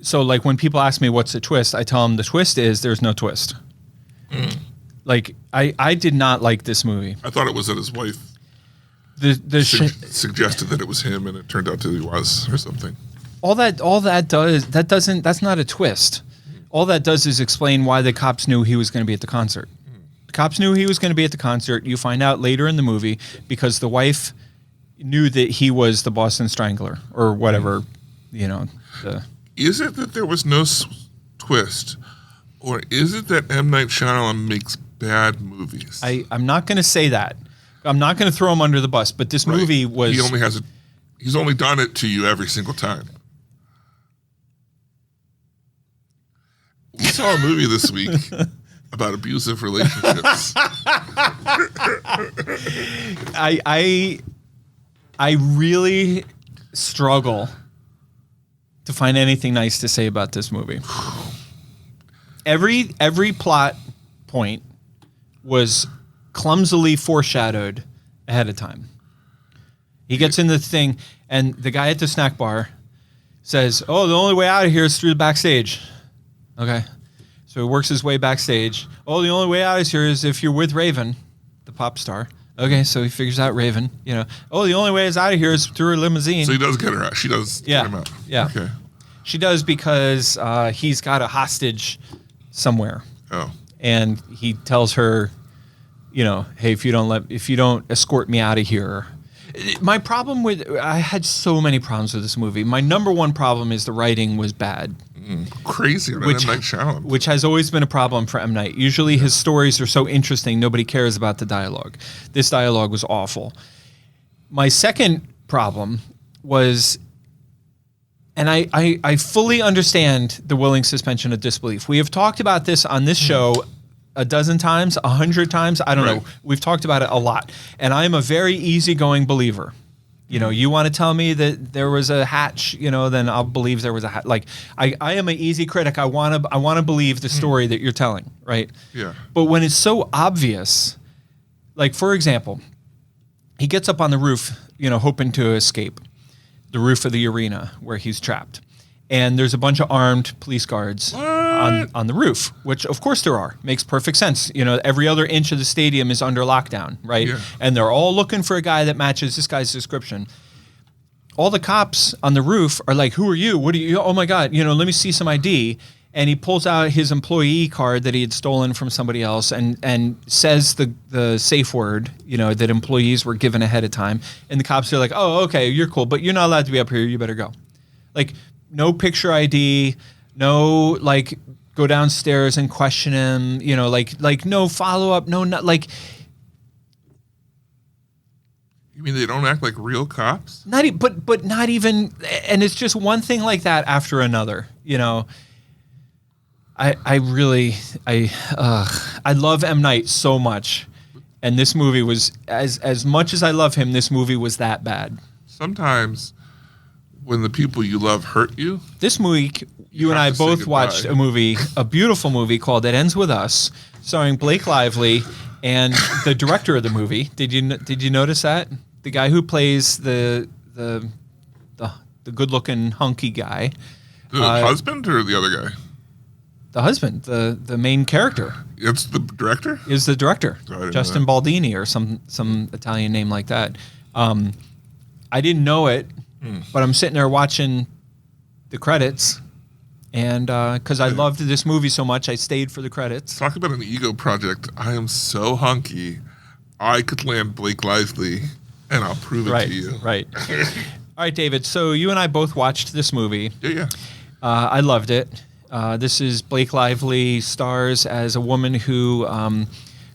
so like when people ask me what's the twist, I tell them the twist is there's no twist. Like I did not like this movie. I thought it was that his wife suggested that it was him, and it turned out that he was, or something. all that does that's not a twist. All that does is explain why the cops knew he was going to be at the concert. The cops knew he was going to be at the concert. You find out later in the movie because the wife knew that he was the Boston Strangler or whatever, you know. Is it that there was no twist, or is it that M. Night Shyamalan makes bad movies? I'm not going to say that. I'm not going to throw him under the bus, but this movie was... He's only done it to you every single time. We saw a movie this week about abusive relationships. I really struggle to find anything nice to say about this movie. Every plot point was clumsily foreshadowed ahead of time. He gets in the thing, and the guy at the snack bar says, "Oh, the only way out of here is through the backstage." Okay. So he works his way backstage. "Oh, the only way out of here is if you're with Raven, the pop star." Okay, so he figures out Raven. "Oh, the only way is out of here is through her limousine." So he does get her out. She does get him out. Yeah. Okay. She does because he's got a hostage somewhere. Oh. And he tells her, "Hey, if you don't escort me out of here." I had so many problems with this movie. My number one problem is the writing was bad. Crazy on M. Night Shyamalan. Which has always been a problem for M. Night. Usually his stories are so interesting, nobody cares about the dialogue. This dialogue was awful. My second problem was, and I fully understand the willing suspension of disbelief. We have talked about this on this show a dozen times, 100 times. I don't know. We've talked about it a lot. And I'm a very easygoing believer. You want to tell me that there was a hatch, then I'll believe there was a hatch. Like, I am an easy critic. I want to believe the story that you're telling, right? Yeah. But when it's so obvious, like, for example, he gets up on the roof, hoping to escape the roof of the arena where he's trapped. And there's a bunch of armed police guards on the roof, which of course there are. Makes perfect sense. Every other inch of the stadium is under lockdown, right? Yeah. And they're all looking for a guy that matches this guy's description. All the cops on the roof are like, "Who are you? What are you? Oh my God, let me see some ID." And he pulls out his employee card that he had stolen from somebody else and says the safe word, that employees were given ahead of time. And the cops are like, "Oh, okay, you're cool, but you're not allowed to be up here. You better go." Like, no picture ID, no, like, go downstairs and question him, like no follow-up, not like... You mean they don't act like real cops? But not even... And it's just one thing like that after another, I love M. Night so much, and this movie was, as much as I love him, this movie was that bad. Sometimes... when the people you love hurt you. This week, you and I both watched a beautiful movie called It Ends With Us, starring Blake Lively and the director of the movie. Did you notice that? The guy who plays the good-looking hunky guy. The husband or the other guy? The husband, the main character. It's the director? Is the director. Justin know. Baldini or some Italian name like that. I didn't know it. But I'm sitting there watching the credits, and because I loved this movie so much, I stayed for the credits. Talk about an ego project. I am so hunky. I could land Blake Lively, and I'll prove it to you. Right. All right, David. So you and I both watched this movie. Yeah. I loved it. This is Blake Lively stars as a woman who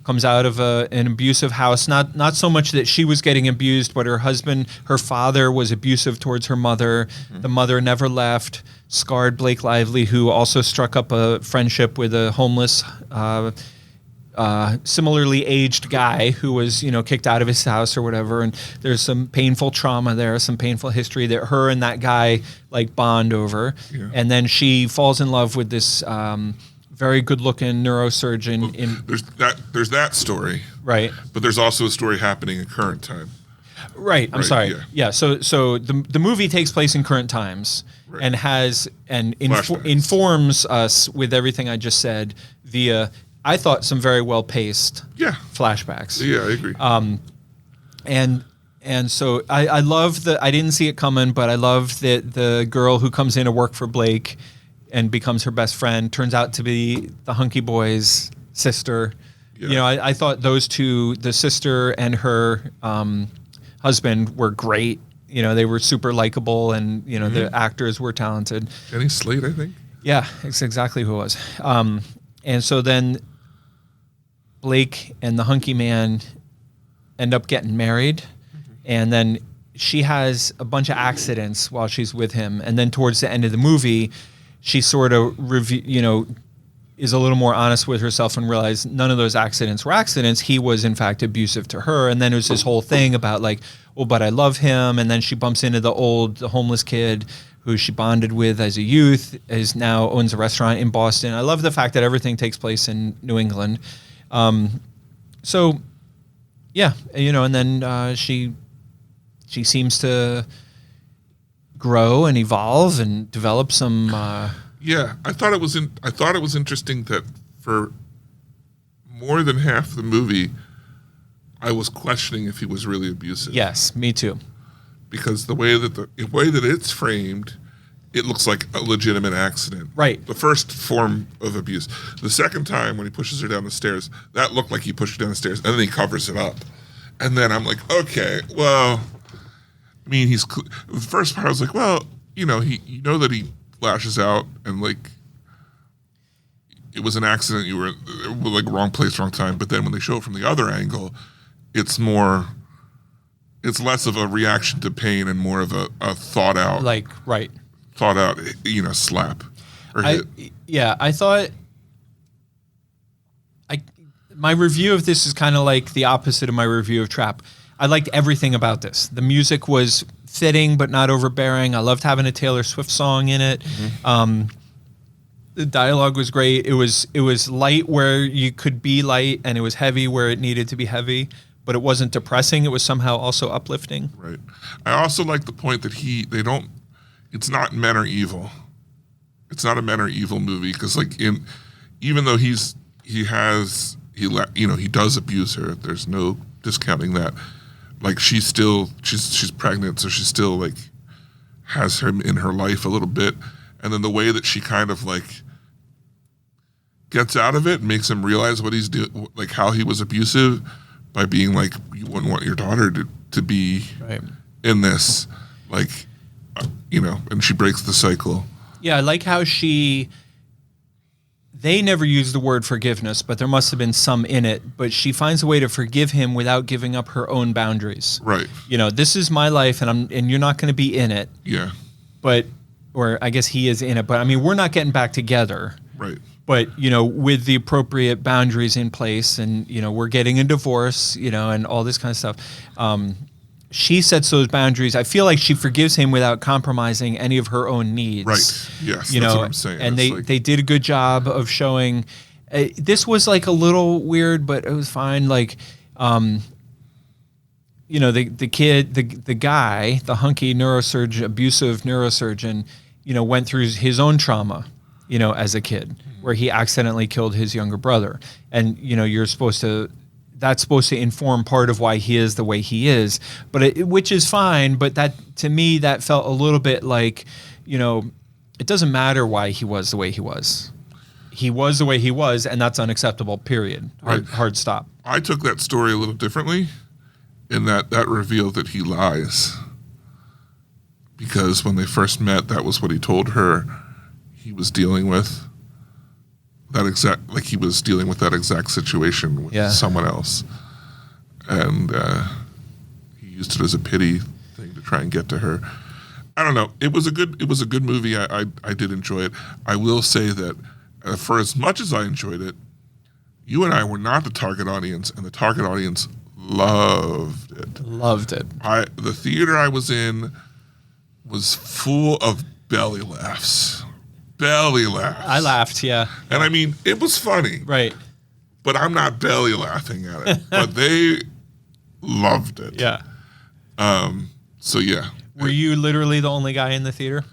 comes out of an abusive house. Not so much that she was getting abused, but her father was abusive towards her mother. Mm-hmm. The mother never left, scarred Blake Lively, who also struck up a friendship with a homeless, similarly aged guy who was, kicked out of his house or whatever. And there's some painful trauma there, some painful history that her and that guy like bond over. Yeah. And then she falls in love with this very good-looking neurosurgeon. There's that story, right? But there's also a story happening in current time, right? I'm sorry. Yeah. So the movie takes place in current times, right, and informs us with everything I just said via, I thought, some very well paced flashbacks. Yeah, I agree. And so I love that. I didn't see it coming, but I love that the girl who comes in to work for Blake and becomes her best friend turns out to be the hunky boy's sister. Yeah. I thought those two, the sister and her husband, were great. They were super likable, and the actors were talented. Jenny Slate, I think. Yeah, it's exactly who it was. And so then Blake and the hunky man end up getting married, and then she has a bunch of accidents while she's with him, and then towards the end of the movie, she sort of is a little more honest with herself and realized none of those accidents were accidents. He was in fact abusive to her, and then there's this whole thing about like, well, but I love him, and then she bumps into the homeless kid who she bonded with as a youth, now owns a restaurant in Boston. I love the fact that everything takes place in New England. So, yeah, and then she seems to, grow and evolve and develop some. Yeah, I thought it was interesting that for more than half the movie, I was questioning if he was really abusive. Yes, me too. Because the way that it's framed, it looks like a legitimate accident. Right. The first form of abuse. The second time when he pushes her down the stairs, that looked like he pushed her down the stairs, and then he covers it up. And then I'm like, okay, well, I mean, the first part I was like, well, you know that he lashes out and like it was an accident. You were like wrong place, wrong time. But then when they show it from the other angle, it's less of a reaction to pain and more of a thought out, slap or hit. I thought my review of this is kind of like the opposite of my review of Trap. I liked everything about this. The music was fitting but not overbearing. I loved having a Taylor Swift song in it. Mm-hmm. The dialogue was great. It was light where you could be light, and it was heavy where it needed to be heavy. But it wasn't depressing. It was somehow also uplifting. Right. I also like the point that it's not men are evil. It's not a men are evil movie because even though he does abuse her. There's no discounting that. Like she's pregnant, so she still like has him in her life a little bit, and then the way that she kind of like gets out of it makes him realize what he's doing, like how he was abusive. By being like, you wouldn't want your daughter to be in this, like, and she breaks the cycle. Yeah, I like how they never use the word forgiveness, but there must have been some in it. But she finds a way to forgive him without giving up her own boundaries. Right. This is my life, and you're not going to be in it. Yeah. Or I guess he is in it, but I mean, we're not getting back together. Right. But, with the appropriate boundaries in place and, we're getting a divorce, and all this kind of stuff. She sets those boundaries. I feel like she forgives him without compromising any of her own needs. Right. Yes, that's what I'm saying. And they did a good job of showing. This was like a little weird, but it was fine. Like, the kid, the guy, the hunky abusive neurosurgeon, went through his own trauma. As a kid, where he accidentally killed his younger brother. And, that's supposed to inform part of why he is the way he is, which is fine. But that, to me, that felt a little bit like, it doesn't matter why he was the way he was. He was the way he was, and that's unacceptable, period. Hard stop. I took that story a little differently in that revealed that he lies. Because when they first met, that was what he told her. He was dealing with that exact situation with someone else, and he used it as a pity thing to try and get to her. I don't know. It was a good movie. I did enjoy it. I will say that for as much as I enjoyed it, you and I were not the target audience, and the target audience loved it. Loved it. The theater I was in was full of belly laughs. I laughed, yeah. And I mean, it was funny. Right. But I'm not belly laughing at it. But they loved it. Yeah. So, yeah. Were you literally the only guy in the theater?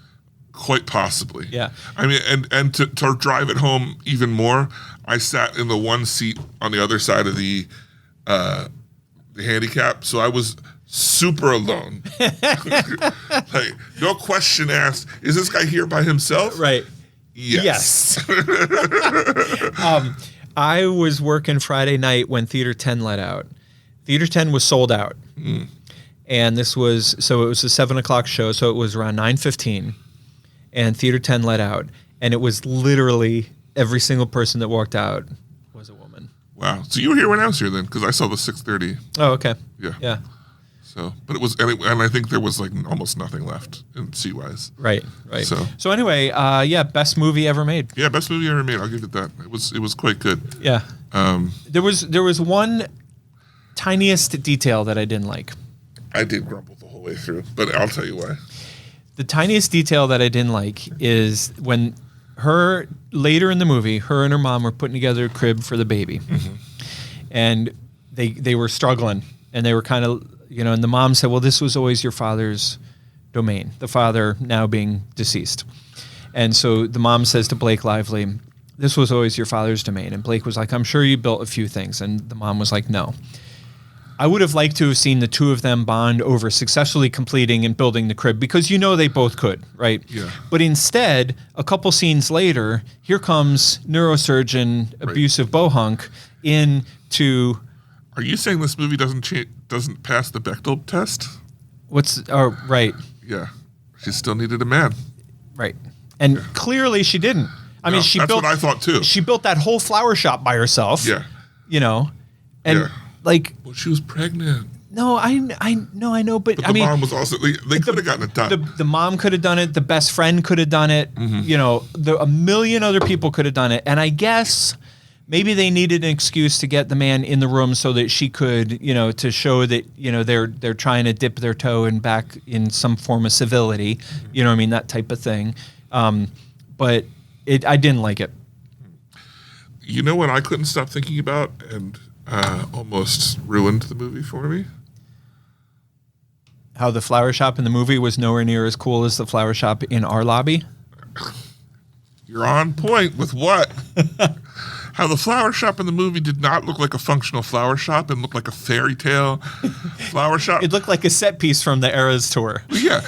Quite possibly. Yeah. I mean, and to drive it home even more, I sat in the one seat on the other side of the handicap. So I was super alone. Like, no question asked, is this guy here by himself? Right. Yes. I was working Friday night when Theater 10 let out. Theater 10 was sold out. Mm. And it was a 7:00 show, so it was around 9:15. And Theater 10 let out. And it was literally every single person that walked out was a woman. Wow. So you were here when I was here then, because I saw the 6:30. Oh, okay. Yeah. Yeah. So, but it was, and I think there was like almost nothing left in seat-wise. Right. So anyway, best movie ever made. Yeah, best movie ever made. I'll give it that. It was quite good. Yeah. There was one tiniest detail that I didn't like. I did grumble the whole way through, but I'll tell you why. The tiniest detail that I didn't like is when later in the movie, her and her mom were putting together a crib for the baby, and they were struggling, and they were kind of. And the mom said, well, this was always your father's domain, the father now being deceased. And so the mom says to Blake Lively, this was always your father's domain. And Blake was like, I'm sure you built a few things. And the mom was like, no. I would have liked to have seen the two of them bond over successfully completing and building the crib because they both could, right? Yeah. But instead, a couple scenes later, here comes neurosurgeon, abusive bohunk in to... Are you saying this movie doesn't pass the Bechdel test? Right. Yeah. She still needed a man. Right. And clearly she didn't. I mean, that's what I thought too. She built that whole flower shop by herself. Yeah. And well, she was pregnant. No, I know, but the mom was also. They could have gotten it done. The mom could have done it. The best friend could have done it. Mm-hmm. A million other people could have done it. And I guess maybe they needed an excuse to get the man in the room so that she could, to show that they're trying to dip their toe back in some form of civility. Mm-hmm. That type of thing. But I didn't like it. You know what I couldn't stop thinking about and almost ruined the movie for me? How the flower shop in the movie was nowhere near as cool as the flower shop in our lobby? You're on point with what? How the flower shop in the movie did not look like a functional flower shop and looked like a fairy tale flower shop. It looked like a set piece from the Eras tour. Yeah.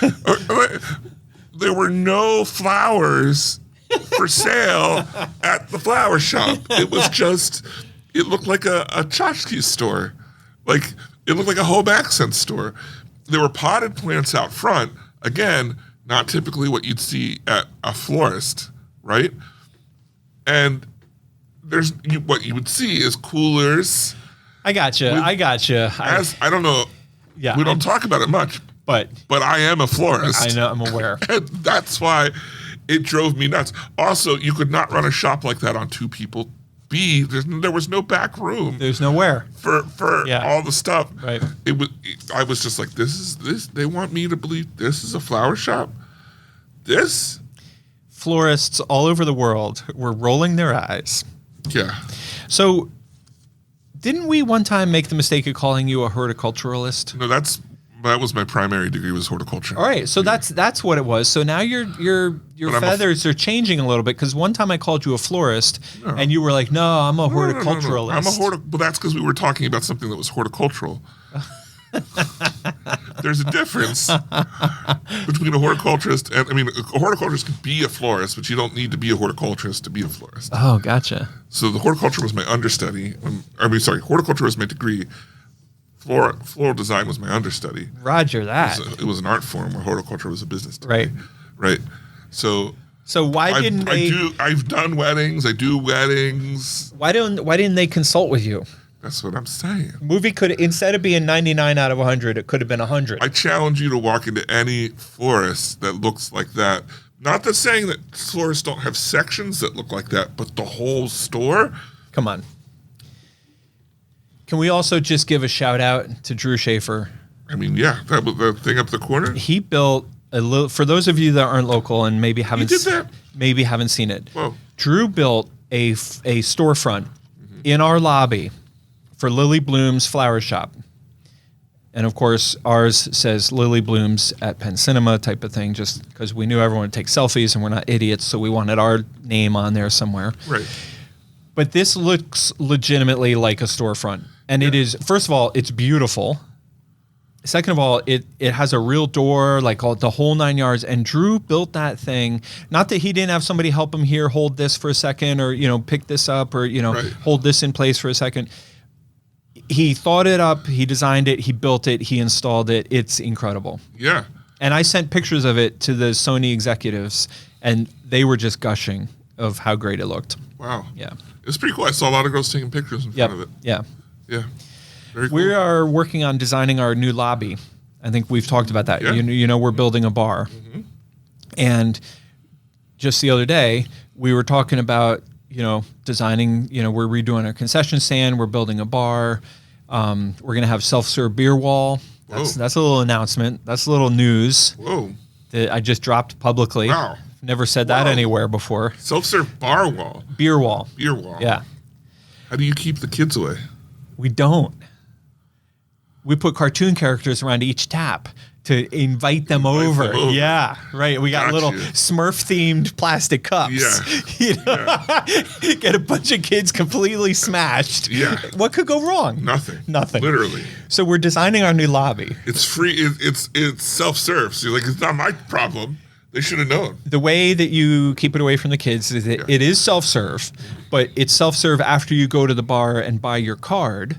There were no flowers for sale at the flower shop. It was just... It looked like a tchotchke store. It looked like a home accent store. There were potted plants out front. Again, not typically what you'd see at a florist, right? And what you would see is coolers. I gotcha. I don't know. Yeah, we don't talk about it much. But I am a florist. I know, I'm aware. And that's why it drove me nuts. Also, you could not run a shop like that on two people. There was no back room. There's nowhere for all the stuff. Right. I was just like, this. They want me to believe this is a flower shop. This. Florists all over the world were rolling their eyes. Yeah. So, didn't we one time make the mistake of calling you a horticulturalist? No, that was my primary degree, was horticulture. All right, so that's what it was. So now your feathers are changing a little bit because one time I called you a florist and you were like, "No, I'm a horticulturalist." No. I'm but that's because we were talking about something that was horticultural. There's a difference between a horticulturist and a horticulturist can be a florist, but you don't need to be a horticulturist to be a florist. Oh, gotcha. So the horticulture was my understudy. Horticulture was my degree. Floral design was my understudy. Roger that. It was an art form where horticulture was a business degree. Right. So why didn't they? I've done weddings. I do weddings. Why didn't they consult with you? That's what I'm saying. Movie could, instead of being 99 out of 100, it could have been 100. I challenge you to walk into any florist that looks like that. Not that saying that florists don't have sections that look like that, but the whole store. Come on. Can we also just give a shout out to Drew Schaefer? That was the thing up the corner. He built a little. For those of you that aren't local and maybe haven't seen it, Whoa. Drew built a storefront in our lobby for Lily Bloom's flower shop, and of course ours says Lily Bloom's at Penn Cinema type of thing, just because we knew everyone would take selfies and we're not idiots, so we wanted our name on there somewhere. Right. But this looks legitimately like a storefront. And it is, first of all, it's beautiful. Second of all, it has a real door, the whole 9 yards. And Drew built that thing. Not that he didn't have somebody help him here, hold this for a second, or, pick this up, or, hold this in place for a second. He thought it up, he designed it, he built it, he installed it. It's incredible. Yeah. And I sent pictures of it to the Sony executives, and they were just gushing of how great it looked. Wow. Yeah. It's pretty cool. I saw a lot of girls taking pictures in front of it. Yeah. Yeah. Very cool. We are working on designing our new lobby. I think we've talked about that. Yeah. We're building a bar. Mm-hmm. And just the other day, we were talking about, designing, we're redoing our concession stand. We're building a bar. We're going to have self-serve beer wall. That's a little announcement. That's a little news. Whoa. That I just dropped publicly. Wow. Never said that anywhere before. Self-serve bar wall. Beer wall. Beer wall. Yeah. How do you keep the kids away? We don't. we put cartoon characters around each tap to invite them over. Yeah, right. We got little Smurf-themed plastic cups. Yeah. You know? Get a bunch of kids completely smashed. Yeah. What could go wrong? Nothing. Literally. So we're designing our new lobby. It's free. It's self-serve. So you're like, it's not my problem. They should have known. The way that you keep it away from the kids is that it is self-serve, but it's self-serve after you go to the bar and buy your card.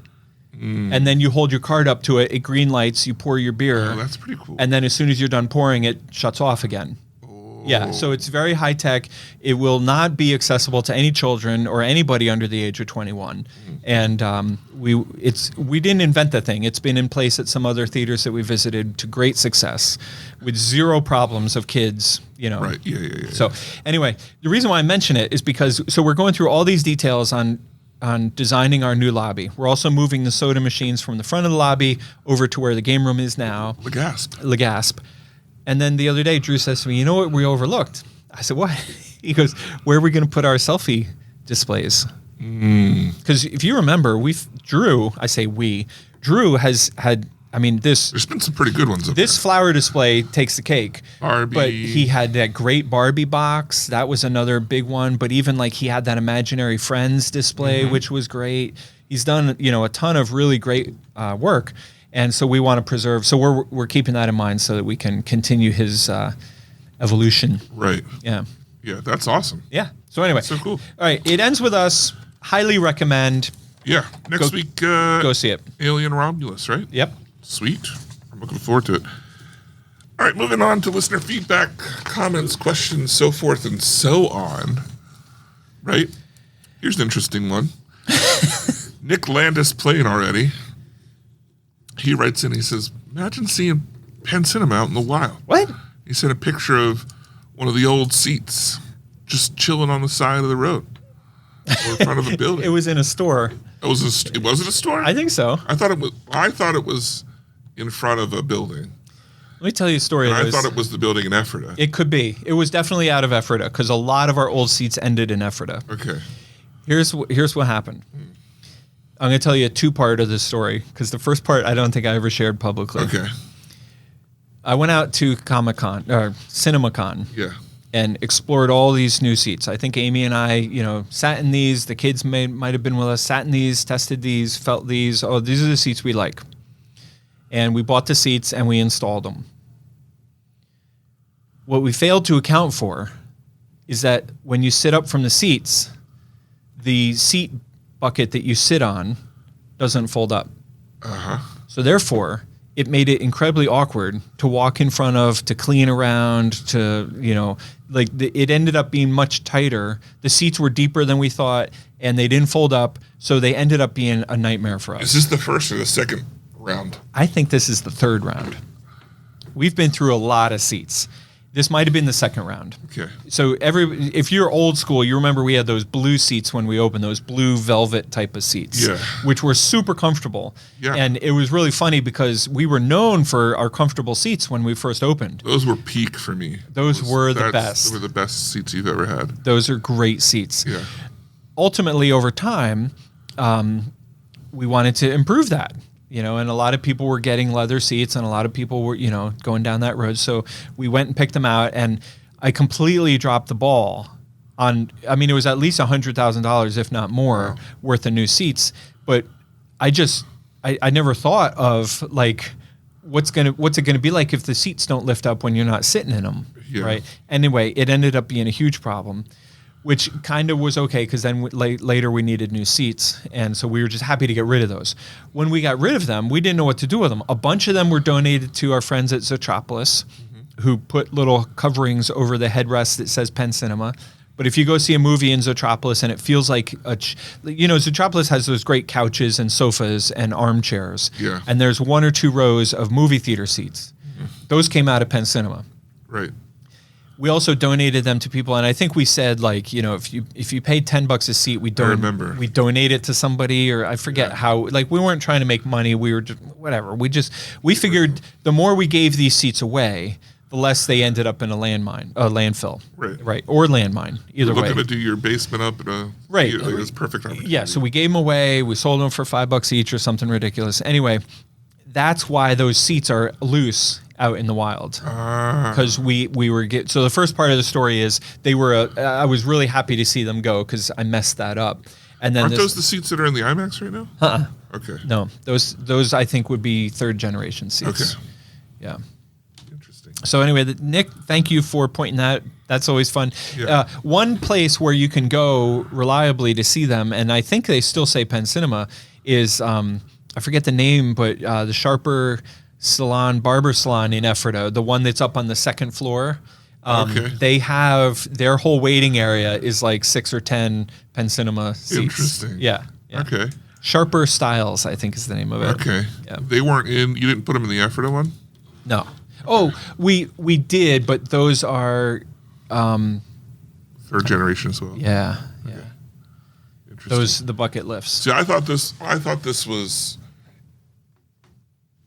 And then you hold your card up to it. It green lights. You pour your beer. Oh, that's pretty cool. And then as soon as you're done pouring, it shuts off again. Yeah, so it's very high tech. It will not be accessible to any children or anybody under the age of 21. And we didn't invent the thing. It's been in place at some other theaters that we visited to great success, with zero problems of kids. You know. Right. Yeah. So anyway, the reason why I mention it is because we're going through all these details on designing our new lobby. We're also moving the soda machines from the front of the lobby over to where the game room is now. Legasp. And then the other day, Drew says to me, you know what we overlooked? I said, what? He goes, where are we going to put our selfie displays? Because if you remember, Drew has had, there's been some pretty good ones up this there. flower display takes the cake. Barbie. But he had that great Barbie box. That was another big one. But even like he had that Imaginary Friends display, which was great. He's done, a ton of really great work. And so we want to preserve. So we're keeping that in mind so that we can continue his evolution. Right. Yeah. Yeah, that's awesome. Yeah. So anyway. So cool. All right. It ends with us. Highly recommend. Yeah. Next week. Go see it. Alien Romulus, right? Yep. Sweet. I'm looking forward to it. All right, moving on to listener feedback, comments, questions, so forth and so on. Right? Here's an interesting one. Nick Landis playing already. He writes in, he says, imagine seeing Penn Cinema out in the wild. What? He sent a picture of one of the old seats just chilling on the side of the road or in front of a building. It was in a store. It wasn't a store? I think so. I thought it was in front of a building. Let me tell you a story. I thought it was the building in Ephrata. It could be. It was definitely out of Ephrata because a lot of our old seats ended in Ephrata. Okay. Here's what happened. I'm going to tell you a two-part of this story because the first part I don't think I ever shared publicly. Okay. I went out to Comic-Con or CinemaCon. Yeah. And explored all these new seats. I think Amy and I, sat in these. The kids might have been with us, sat in these, tested these, felt these. Oh, these are the seats we like. And we bought the seats and we installed them. What we failed to account for is that when you sit up from the seats, the seat bucket that you sit on doesn't fold up. Uh-huh. So therefore, it made it incredibly awkward to walk in front of, to clean around, to, it ended up being much tighter. The seats were deeper than we thought, and they didn't fold up, so they ended up being a nightmare for us. Is this the first or the second round? I think this is the third round. We've been through a lot of seats. This might have been the second round. Okay. So if you're old school, you remember we had those blue seats when we opened, those blue velvet type of seats, which were super comfortable. Yeah. And it was really funny because we were known for our comfortable seats when we first opened. Those were peak for me. Those were the best. They were the best seats you've ever had. Those are great seats. Yeah. Ultimately, over time, we wanted to improve that. And a lot of people were getting leather seats and a lot of people were, going down that road. So we went and picked them out and I completely dropped the ball on, it was at least $100,000, if not more, worth of new seats. But I never thought of like, what's it going to be like if the seats don't lift up when you're not sitting in them, right? Anyway, it ended up being a huge problem. Which kind of was okay because then later we needed new seats. And so we were just happy to get rid of those. When we got rid of them, we didn't know what to do with them. A bunch of them were donated to our friends at Zootropolis, who put little coverings over the headrest that says Penn Cinema. But if you go see a movie in Zootropolis and it feels like Zootropolis has those great couches and sofas and armchairs. Yeah. And there's 1 or 2 rows of movie theater seats. Those came out of Penn Cinema. Right. We also donated them to people, and I think we said if you paid $10 a seat, we donate it to somebody, or I forget how. We weren't trying to make money. We were just whatever. We figured the more we gave these seats away, the less they ended up in a landfill, right, or landmine. Either way. Looking to do your basement up in a right. It's perfect opportunity. Yeah, so we gave them away. We sold them for $5 each or something ridiculous. Anyway, that's why those seats are loose out in the wild. Because we were so the first part of the story is they were. I was really happy to see them go because I messed that up. And then Aren't those the seats that are in the IMAX right now? Okay. No, those I think would be third generation seats. Okay. Yeah. Interesting. So anyway, Nick, thank you for pointing that. That's always fun. Yeah. One place where you can go reliably to see them, and I think they still say Penn Cinema, is I forget the name, but the Sharper Barber Salon in Ephrata, the one that's up on the second floor. Okay. They have their whole waiting area is like 6 or 10 Penn Cinema seats. Interesting. Yeah. Okay. Sharper Styles, I think is the name of it. Okay. Yeah. They weren't in. You didn't put them in the Ephrata one. No. Oh, we did, but those are. Third generation as well. Yeah. Interesting. The bucket lifts. See, I thought this was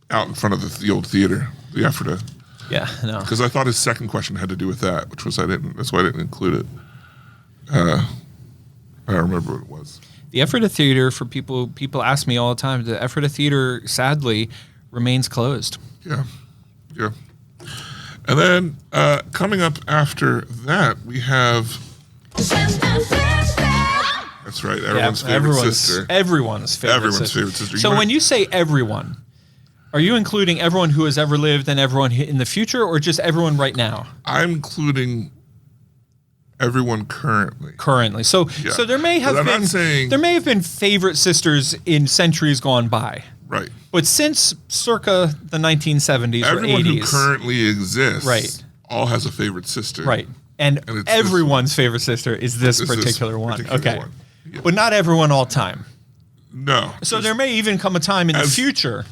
out in front of the old theater, the Ephrata, Yeah, no. because I thought his second question had to do with that, which was that's why I didn't include it. I don't remember what it was. The Ephrata Theater, for people ask me all the time, the Ephrata Theater sadly remains closed. Yeah. And then coming up after that, we have. That's right, everyone's favorite sister. Everyone's favorite sister. So when you say everyone, are you including everyone who has ever lived and everyone in the future, or just everyone right now? I'm including everyone currently. Currently. So Yeah. so there may have But I'm been not saying- there may have been favorite sisters in centuries gone by. Right. But since circa the 1970s Everyone or 80s. who currently exists Right. all has a favorite sister. Right. And And it's everyone's favorite sister is this Is this particular one. particular Okay. one. Yeah. But not everyone all time. No. So there may even come a time in the As- future.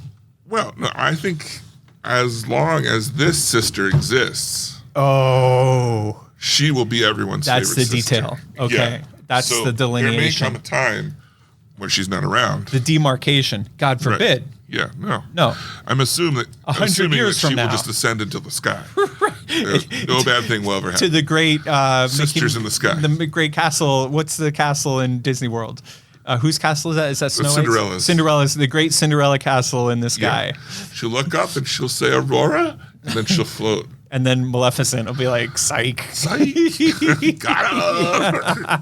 Well, no, I think as long as this sister exists, Oh. she will be everyone's That's favorite the sister. detail. Okay. That's So the delineation. There may come a time when she's not around. The demarcation. God Right. forbid. Yeah, no. No. I'm assuming 100 years that from she now. will just ascend into the sky. No bad thing will ever happen. To the great Sisters in the sky. The great castle. What's the castle in Disney World? Whose castle is that? Is that Snow White's? Cinderella's. Cinderella's, the great Cinderella castle in the sky. Yeah. She'll look up and she'll say Aurora, and then she'll float. And then Maleficent will be like, psych. Psych. Got her.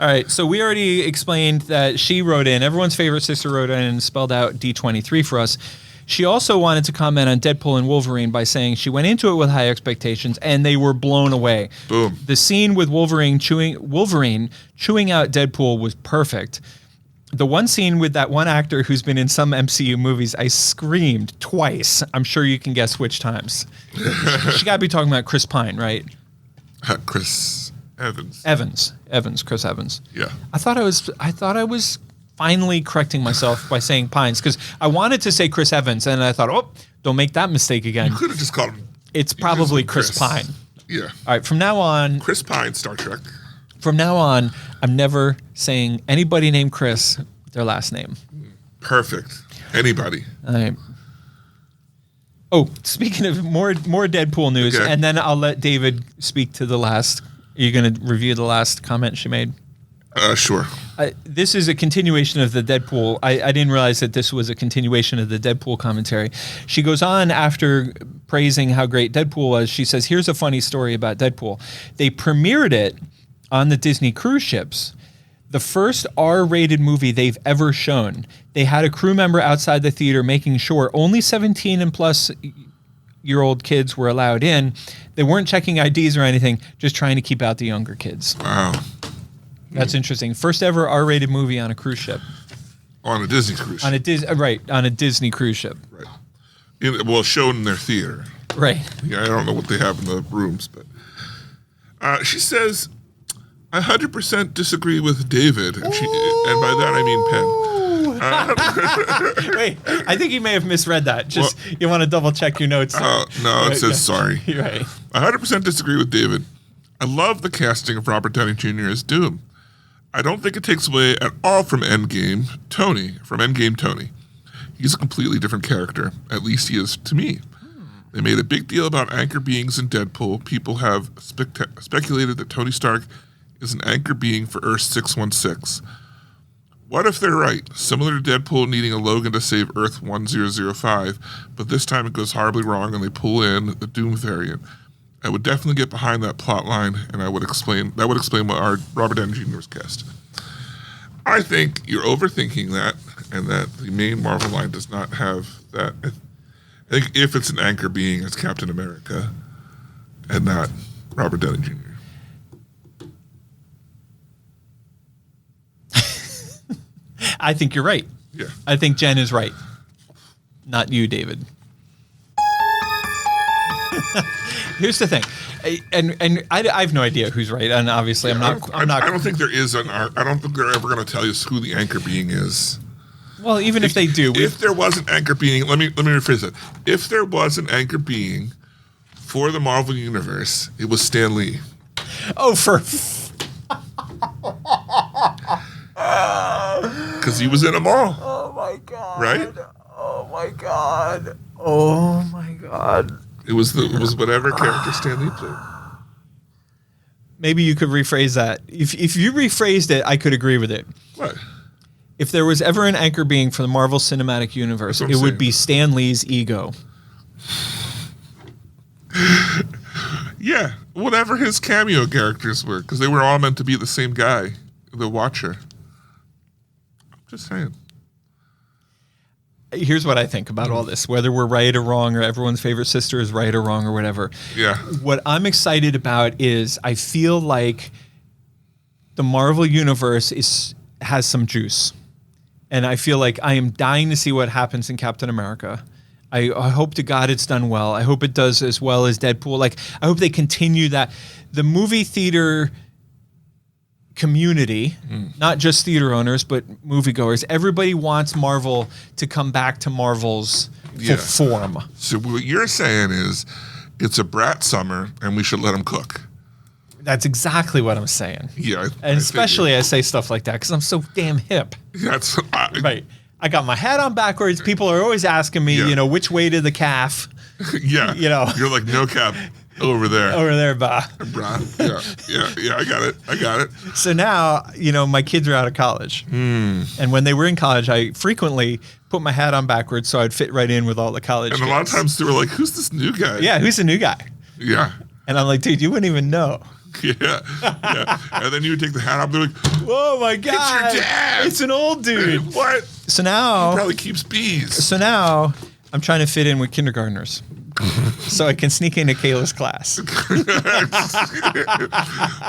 All right, so we already explained that she wrote in, everyone's favorite sister wrote in and spelled out D23 for us. She also wanted to comment on Deadpool and Wolverine by saying she went into it with high expectations and they were blown away. Boom. The scene with Wolverine chewing out Deadpool was perfect. The one scene with that one actor who's been in some MCU movies, I screamed twice. I'm sure you can guess which times. She got to be talking about Chris Pine, right? Chris Evans. Chris Evans. Yeah. I thought I was finally correcting myself by saying Pines because I wanted to say Chris Evans and I thought, oh, don't make that mistake again. You could have just called him. It's probably Chris Pine. Yeah. All right, from now on, Chris Pine, Star Trek. From now on, I'm never saying anybody named Chris their last name. Perfect. Anybody. All right. Oh, speaking of more Deadpool news, Okay. and then I'll let David speak to the last. Are you going to review the last comment she made? Sure. This is a continuation of the Deadpool. I didn't realize that this was a continuation of the Deadpool commentary. She goes on after praising how great Deadpool was. She says, here's a funny story about Deadpool. They premiered it on the Disney cruise ships. The first R-rated movie they've ever shown. They had a crew member outside the theater making sure only 17 and plus year old kids were allowed in. They weren't checking IDs or anything, just trying to keep out the younger kids. Wow. That's interesting. First ever R-rated movie on a cruise ship. On a Disney cruise. On a Disney cruise ship. Right. Well, shown in their theater. Right. Yeah, I don't know what they have in the rooms, but she says, I 100% disagree with David, and by that I mean Penn. Wait, I think you may have misread that. Just you want to double check your notes. No, it says sorry. You're right. I 100% disagree with David. I love the casting of Robert Downey Jr. as Doom. I don't think it takes away at all from Endgame Tony. He's a completely different character. At least he is to me. They made a big deal about anchor beings in Deadpool. People have speculated that Tony Stark is an anchor being for Earth 616. What if they're right? Similar to Deadpool needing a Logan to save Earth 1005, but this time it goes horribly wrong and they pull in the Doom variant. I would definitely get behind that plot line, and that would explain what our Robert Downey Jr. was cast. I think you're overthinking that, and that the main Marvel line does not have that. I think if it's an anchor being, it's Captain America, and not Robert Downey Jr. I think you're right. Yeah. I think Jen is right. Not you, David. Here's the thing, and I have no idea who's right, and obviously I'm not. I don't think there is I don't think they're ever going to tell you who the anchor being is. Well, even if they do, if there was an anchor being, let me rephrase it. If there was an anchor being for the Marvel Universe, it was Stan Lee. Oh, because he was in them all. Oh my god! Right? Oh my god! Oh my god! It was whatever character Stan Lee played. Maybe you could rephrase that. If you rephrased it, I could agree with it. What? If there was ever an anchor being for the Marvel Cinematic Universe, it would be Stan Lee's ego. Yeah, whatever his cameo characters were, because they were all meant to be the same guy, the Watcher. I'm just saying. Here's what I think about all this, whether we're right or wrong, or everyone's favorite sister is right or wrong or whatever. Yeah. What I'm excited about is I feel like the Marvel Universe has some juice. And I feel like I am dying to see what happens in Captain America. I hope to God it's done well. I hope it does as well as Deadpool. Like, I hope they continue that. The movie theater community, not just theater owners, but moviegoers, everybody wants Marvel to come back to Marvel's form. So what you're saying is it's a brat summer and we should let them cook. That's exactly what I'm saying. Yeah. And especially I say stuff like that because I'm so damn hip. That's right. I got my hat on backwards. People are always asking me, which way to the calf? Yeah. You're like, no cap. Over there. Over there, bah. Yeah, I got it. So now, my kids are out of college. And when they were in college, I frequently put my hat on backwards so I'd fit right in with all the college kids. A lot of times they were like, who's this new guy? Yeah, who's the new guy? Yeah. And I'm like, dude, you wouldn't even know. Yeah. And then you would take the hat off. They're like, whoa, my God. It's your dad. It's an old dude. What? So now. He probably keeps bees. So now I'm trying to fit in with kindergartners. So I can sneak into Kayla's class.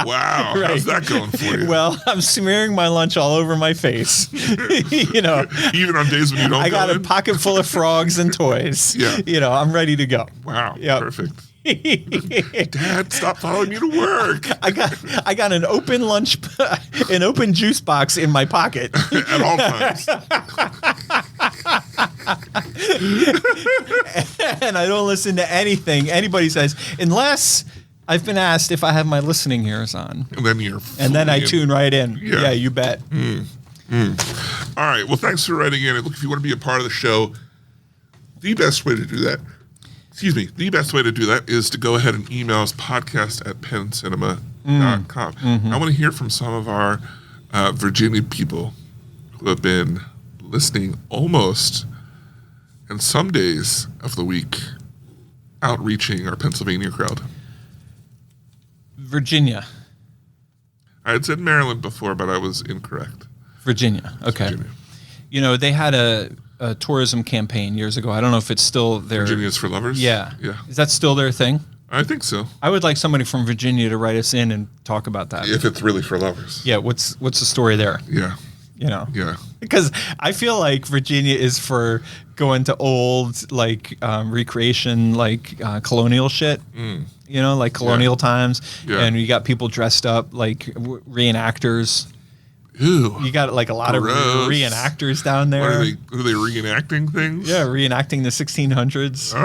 Wow. Right. How's that going for you? Well, I'm smearing my lunch all over my face. Even on days when you don't I got a pocket full of frogs and toys. Yeah. I'm ready to go. Wow. Yep. Perfect. Dad, stop following me to work. I got an open an open juice box in my pocket at all times. And I don't listen to anything anybody says unless I've been asked if I have my listening ears on. And then I tune right in. Yeah, you bet. All right. Well, thanks for writing in. Look, if you want to be a part of the show, the best way to do that is to go ahead and email us podcast@pencinema.com. I want to hear from some of our Virginia people who have been listening almost, and some days of the week, outreaching our Pennsylvania crowd. Virginia. I had said Maryland before, but I was incorrect. Virginia. Okay. Virginia. They had a tourism campaign years ago. I don't know if it's still there. Virginia's for Lovers? Yeah. Yeah. Is that still their thing? I think so. I would like somebody from Virginia to write us in and talk about that. If it's really for lovers. Yeah. What's the story there? Yeah. Yeah. Because I feel like Virginia is for going to old, recreation, colonial shit. Like colonial times. Yeah. And you got people dressed up like reenactors. Ew. You got a lot of reenactors down there. Are they reenacting things? Yeah, reenacting the 1600s.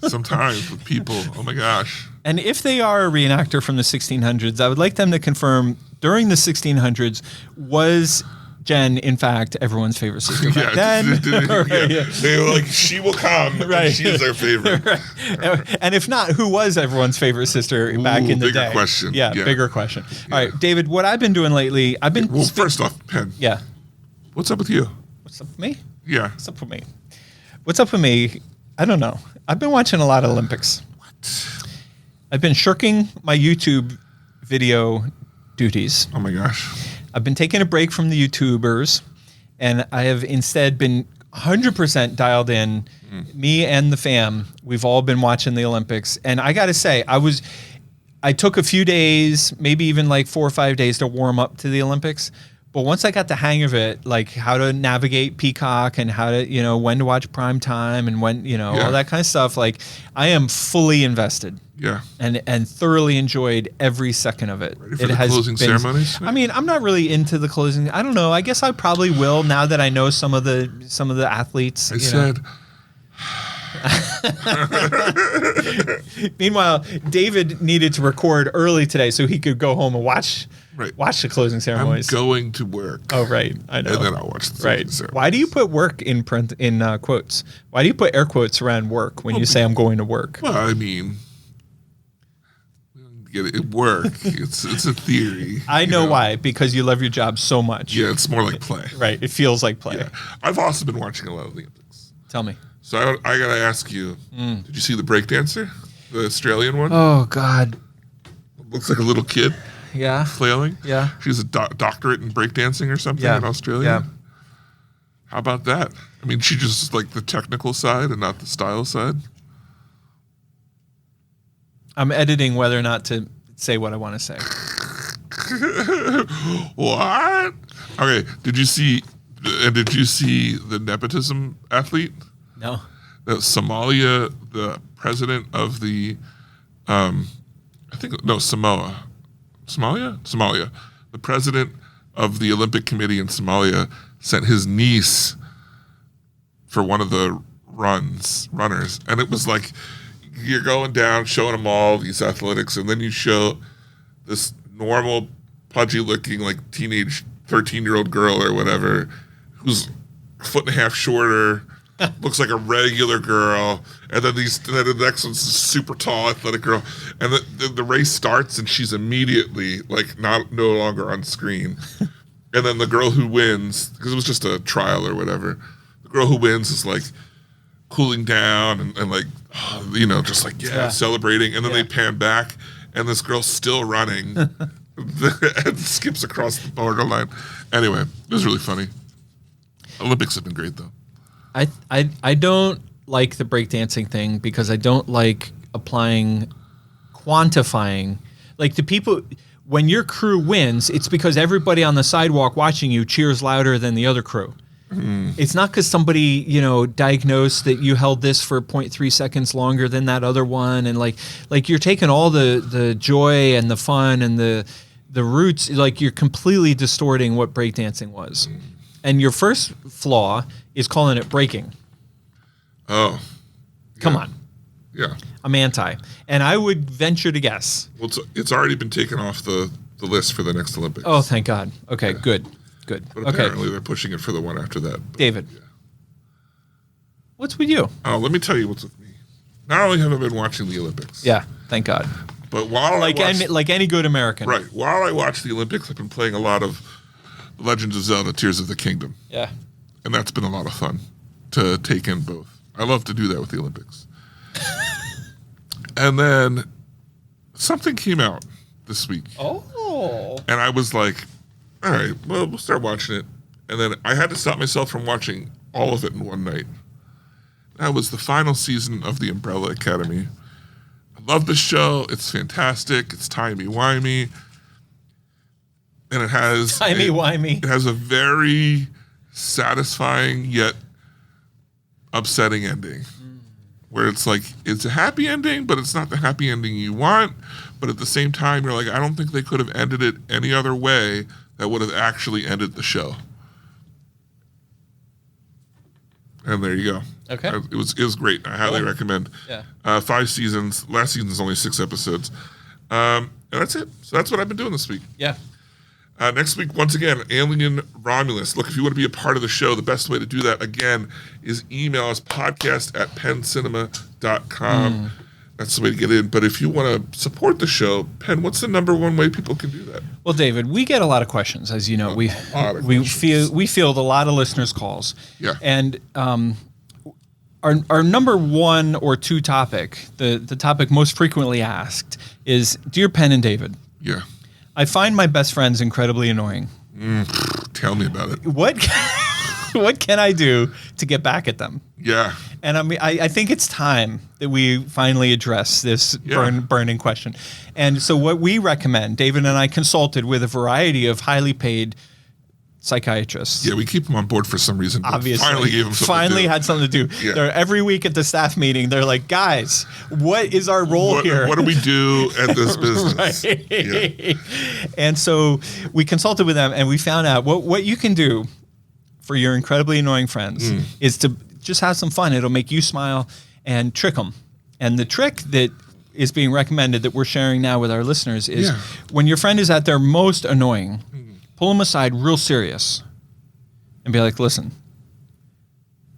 Sometimes with people. Oh my gosh. And if they are a reenactor from the 1600s, I would like them to confirm during the 1600s was Jen, in fact, everyone's favorite sister back then. They were like, she will come. Right. And she is their favorite. Right. And if not, who was everyone's favorite sister back in the day? Bigger question. Yeah, bigger question. All right, David, what I've been doing lately, first off, Penn. Yeah. What's up with you? What's up with me? Yeah. What's up with me? What's up with me? I don't know. I've been watching a lot of Olympics. What? I've been shirking my YouTube video duties. Oh my gosh. I've been taking a break from the YouTubers, and I have instead been 100% dialed in. Me and the fam, we've all been watching the Olympics. And I got to say, I took a few days, maybe even like 4 or 5 days to warm up to the Olympics. But once I got the hang of it, like how to navigate Peacock and how to, when to watch prime time and when, all that kind of stuff, like I am fully invested. Yeah. And thoroughly enjoyed every second of it. Ready for the closing ceremonies? I mean, I'm not really into the closing. I don't know. I guess I probably will now that I know some of the athletes. I said. Meanwhile, David needed to record early today so he could go home and watch the closing ceremonies. I'm going to work. Oh, right. I know. And then I'll watch the closing ceremonies. Why do you put work in quotes? Why do you put air quotes around work when you say I'm going to work? Well, I mean, get it work. It's a theory. I know why, because you love your job so much. Yeah, it's more like play. Right. It feels like play. Yeah. I've also been watching a lot of the Olympics. Tell me. So I got to ask you, did you see the breakdancer? The Australian one? Oh, God. Looks like a little kid Yeah. flailing. Yeah. She's a doctorate in breakdancing or something Yeah. in Australia. Yeah. How about that? I mean, she just like the technical side and not the style side. I'm editing whether or not to say what I want to say. What? Okay. Did you see the nepotism athlete? No. Somalia, the president of the, Somalia. The president of the Olympic Committee in Somalia sent his niece for one of the runners. And it was like, you're going down, showing them all these athletics, and then you show this normal, pudgy-looking, like teenage 13-year-old girl or whatever, who's a foot and a half shorter, looks like a regular girl, and then the next one's a super tall, athletic girl, and the race starts, and she's immediately like no longer on screen, and then the girl who wins, because it was just a trial or whatever, the girl who wins is like cooling down and like, just like, celebrating. And then they pan back and this girl's still running and skips across the borderline. Anyway, it was really funny. Olympics have been great though. I don't like the breakdancing thing because I don't like quantifying. Like the people, when your crew wins, it's because everybody on the sidewalk watching you cheers louder than the other crew. It's not because somebody, diagnosed that you held this for 0.3 seconds longer than that other one. And like you're taking all the joy and the fun and the roots, like you're completely distorting what breakdancing was. And your first flaw is calling it breaking. Oh. Come on. Yeah. I'm anti. And I would venture to guess. Well, it's already been taken off the list for the next Olympics. Oh, thank God. Okay, good. But Okay. apparently they're pushing it for the one after that. David, what's with you? Oh, let me tell you what's with me. Not only have I been watching the Olympics. Yeah, thank God. But while Like any good American. Right. While I watch the Olympics, I've been playing a lot of Legends of Zelda Tears of the Kingdom. Yeah. And that's been a lot of fun to take in both. I love to do that with the Olympics. And then something came out this week. Oh. And I was like, all right, well, we'll start watching it. And then I had to stop myself from watching all of it in one night. That was the final season of The Umbrella Academy. I love the show. It's fantastic. It's timey-wimey. And it has... Timey-wimey. It has a very satisfying yet upsetting ending. Where it's like, it's a happy ending, but it's not the happy ending you want. But at the same time, you're like, I don't think they could have ended it any other way that would have actually ended the show. And there you go. Okay. It was great. I highly recommend. Yeah. 5 seasons. Last season's only 6 episodes. And that's it. So that's what I've been doing this week. Yeah. Next week, once again, Alien Romulus. Look, if you want to be a part of the show, the best way to do that, again, is email us podcast@pencinema.com. that's the way to get in. But if you want to support the show, Penn, what's the number one way people can do that? Well, David, we get a lot of questions, as you know. We field a lot of listeners' calls. Yeah. And our number one or two topic, the topic most frequently asked, is Dear Penn and David. Yeah. I find my best friends incredibly annoying. Tell me about it. What can I do to get back at them? Yeah. And I mean, I think it's time that we finally address this burning question. And so what we recommend, David and I consulted with a variety of highly paid psychiatrists. Yeah, we keep them on board for some reason. But Obviously. Finally gave them something to do. Had something to do. Yeah. They're every week at the staff meeting, they're like, guys, what is our role here? What do we do at this business? Right. Yeah. And so we consulted with them and we found out what you can do for your incredibly annoying friends is to just have some fun. It'll make you smile and trick them. And the trick that is being recommended that we're sharing now with our listeners is when your friend is at their most annoying, pull them aside real serious and be like, listen,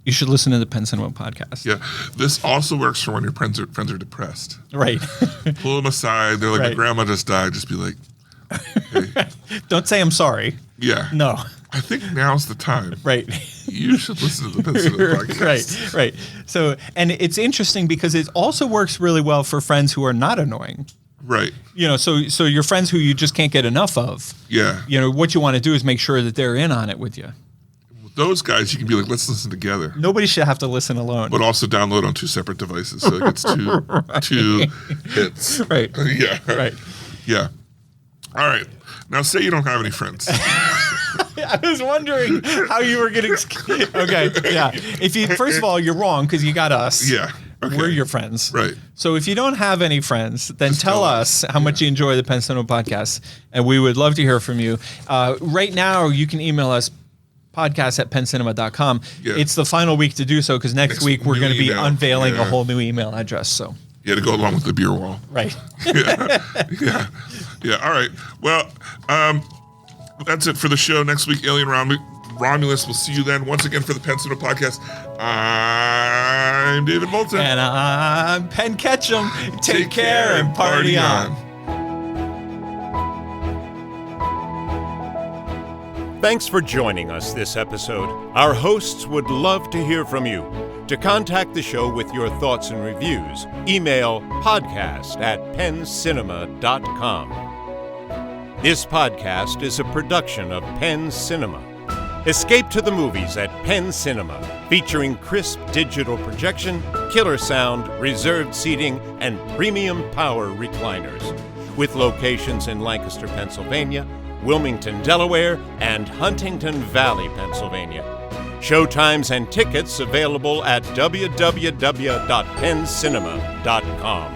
you should listen to the Penn Cinema podcast. Yeah. This also works for when your friends are depressed. Right. Pull them aside. They're like, Right. my grandma just died. Just be like, hey. Don't say I'm sorry. Yeah. No. I think now's the time. Right. You should listen to the Penn Cinema podcast. Right. So, and it's interesting because it also works really well for friends who are not annoying. Right. You know, so your friends who you just can't get enough of. Yeah. You know, what you want to do is make sure that they're in on it with you. With those guys, you can be like, let's listen together. Nobody should have to listen alone. But also download on two separate devices, so it gets two hits. Right. Yeah. Right. Yeah. All right. Now, say you don't have any friends. I was wondering how you were getting. Okay. Yeah. First of all, you're wrong because you got us. Yeah. Okay. We're your friends. Right. So if you don't have any friends, then tell us how much you enjoy the Penn Cinema podcast, and we would love to hear from you. Right now, you can email us podcast@penncinema.com. Yeah. It's the final week to do so because next week we're new going to be email. unveiling a Yeah. whole new email address. So Yeah, to go along with the beer wall. right. Yeah. Yeah. All right. Well, that's it for the show. Next week, Alien Romulus. We'll see you then. Once again for the Penn Cinema podcast. I'm David Bolton. And I'm Penn Ketchum. Take care and party on. Thanks for joining us this episode. Our hosts would love to hear from you. To contact the show with your thoughts and reviews, email podcast@penncinema.com. This podcast is a production of Penn Cinema. Escape to the movies at Penn Cinema, featuring crisp digital projection, killer sound, reserved seating, and premium power recliners. With locations in Lancaster, Pennsylvania, Wilmington, Delaware, and Huntington Valley, Pennsylvania. Showtimes and tickets available at www.penncinema.com.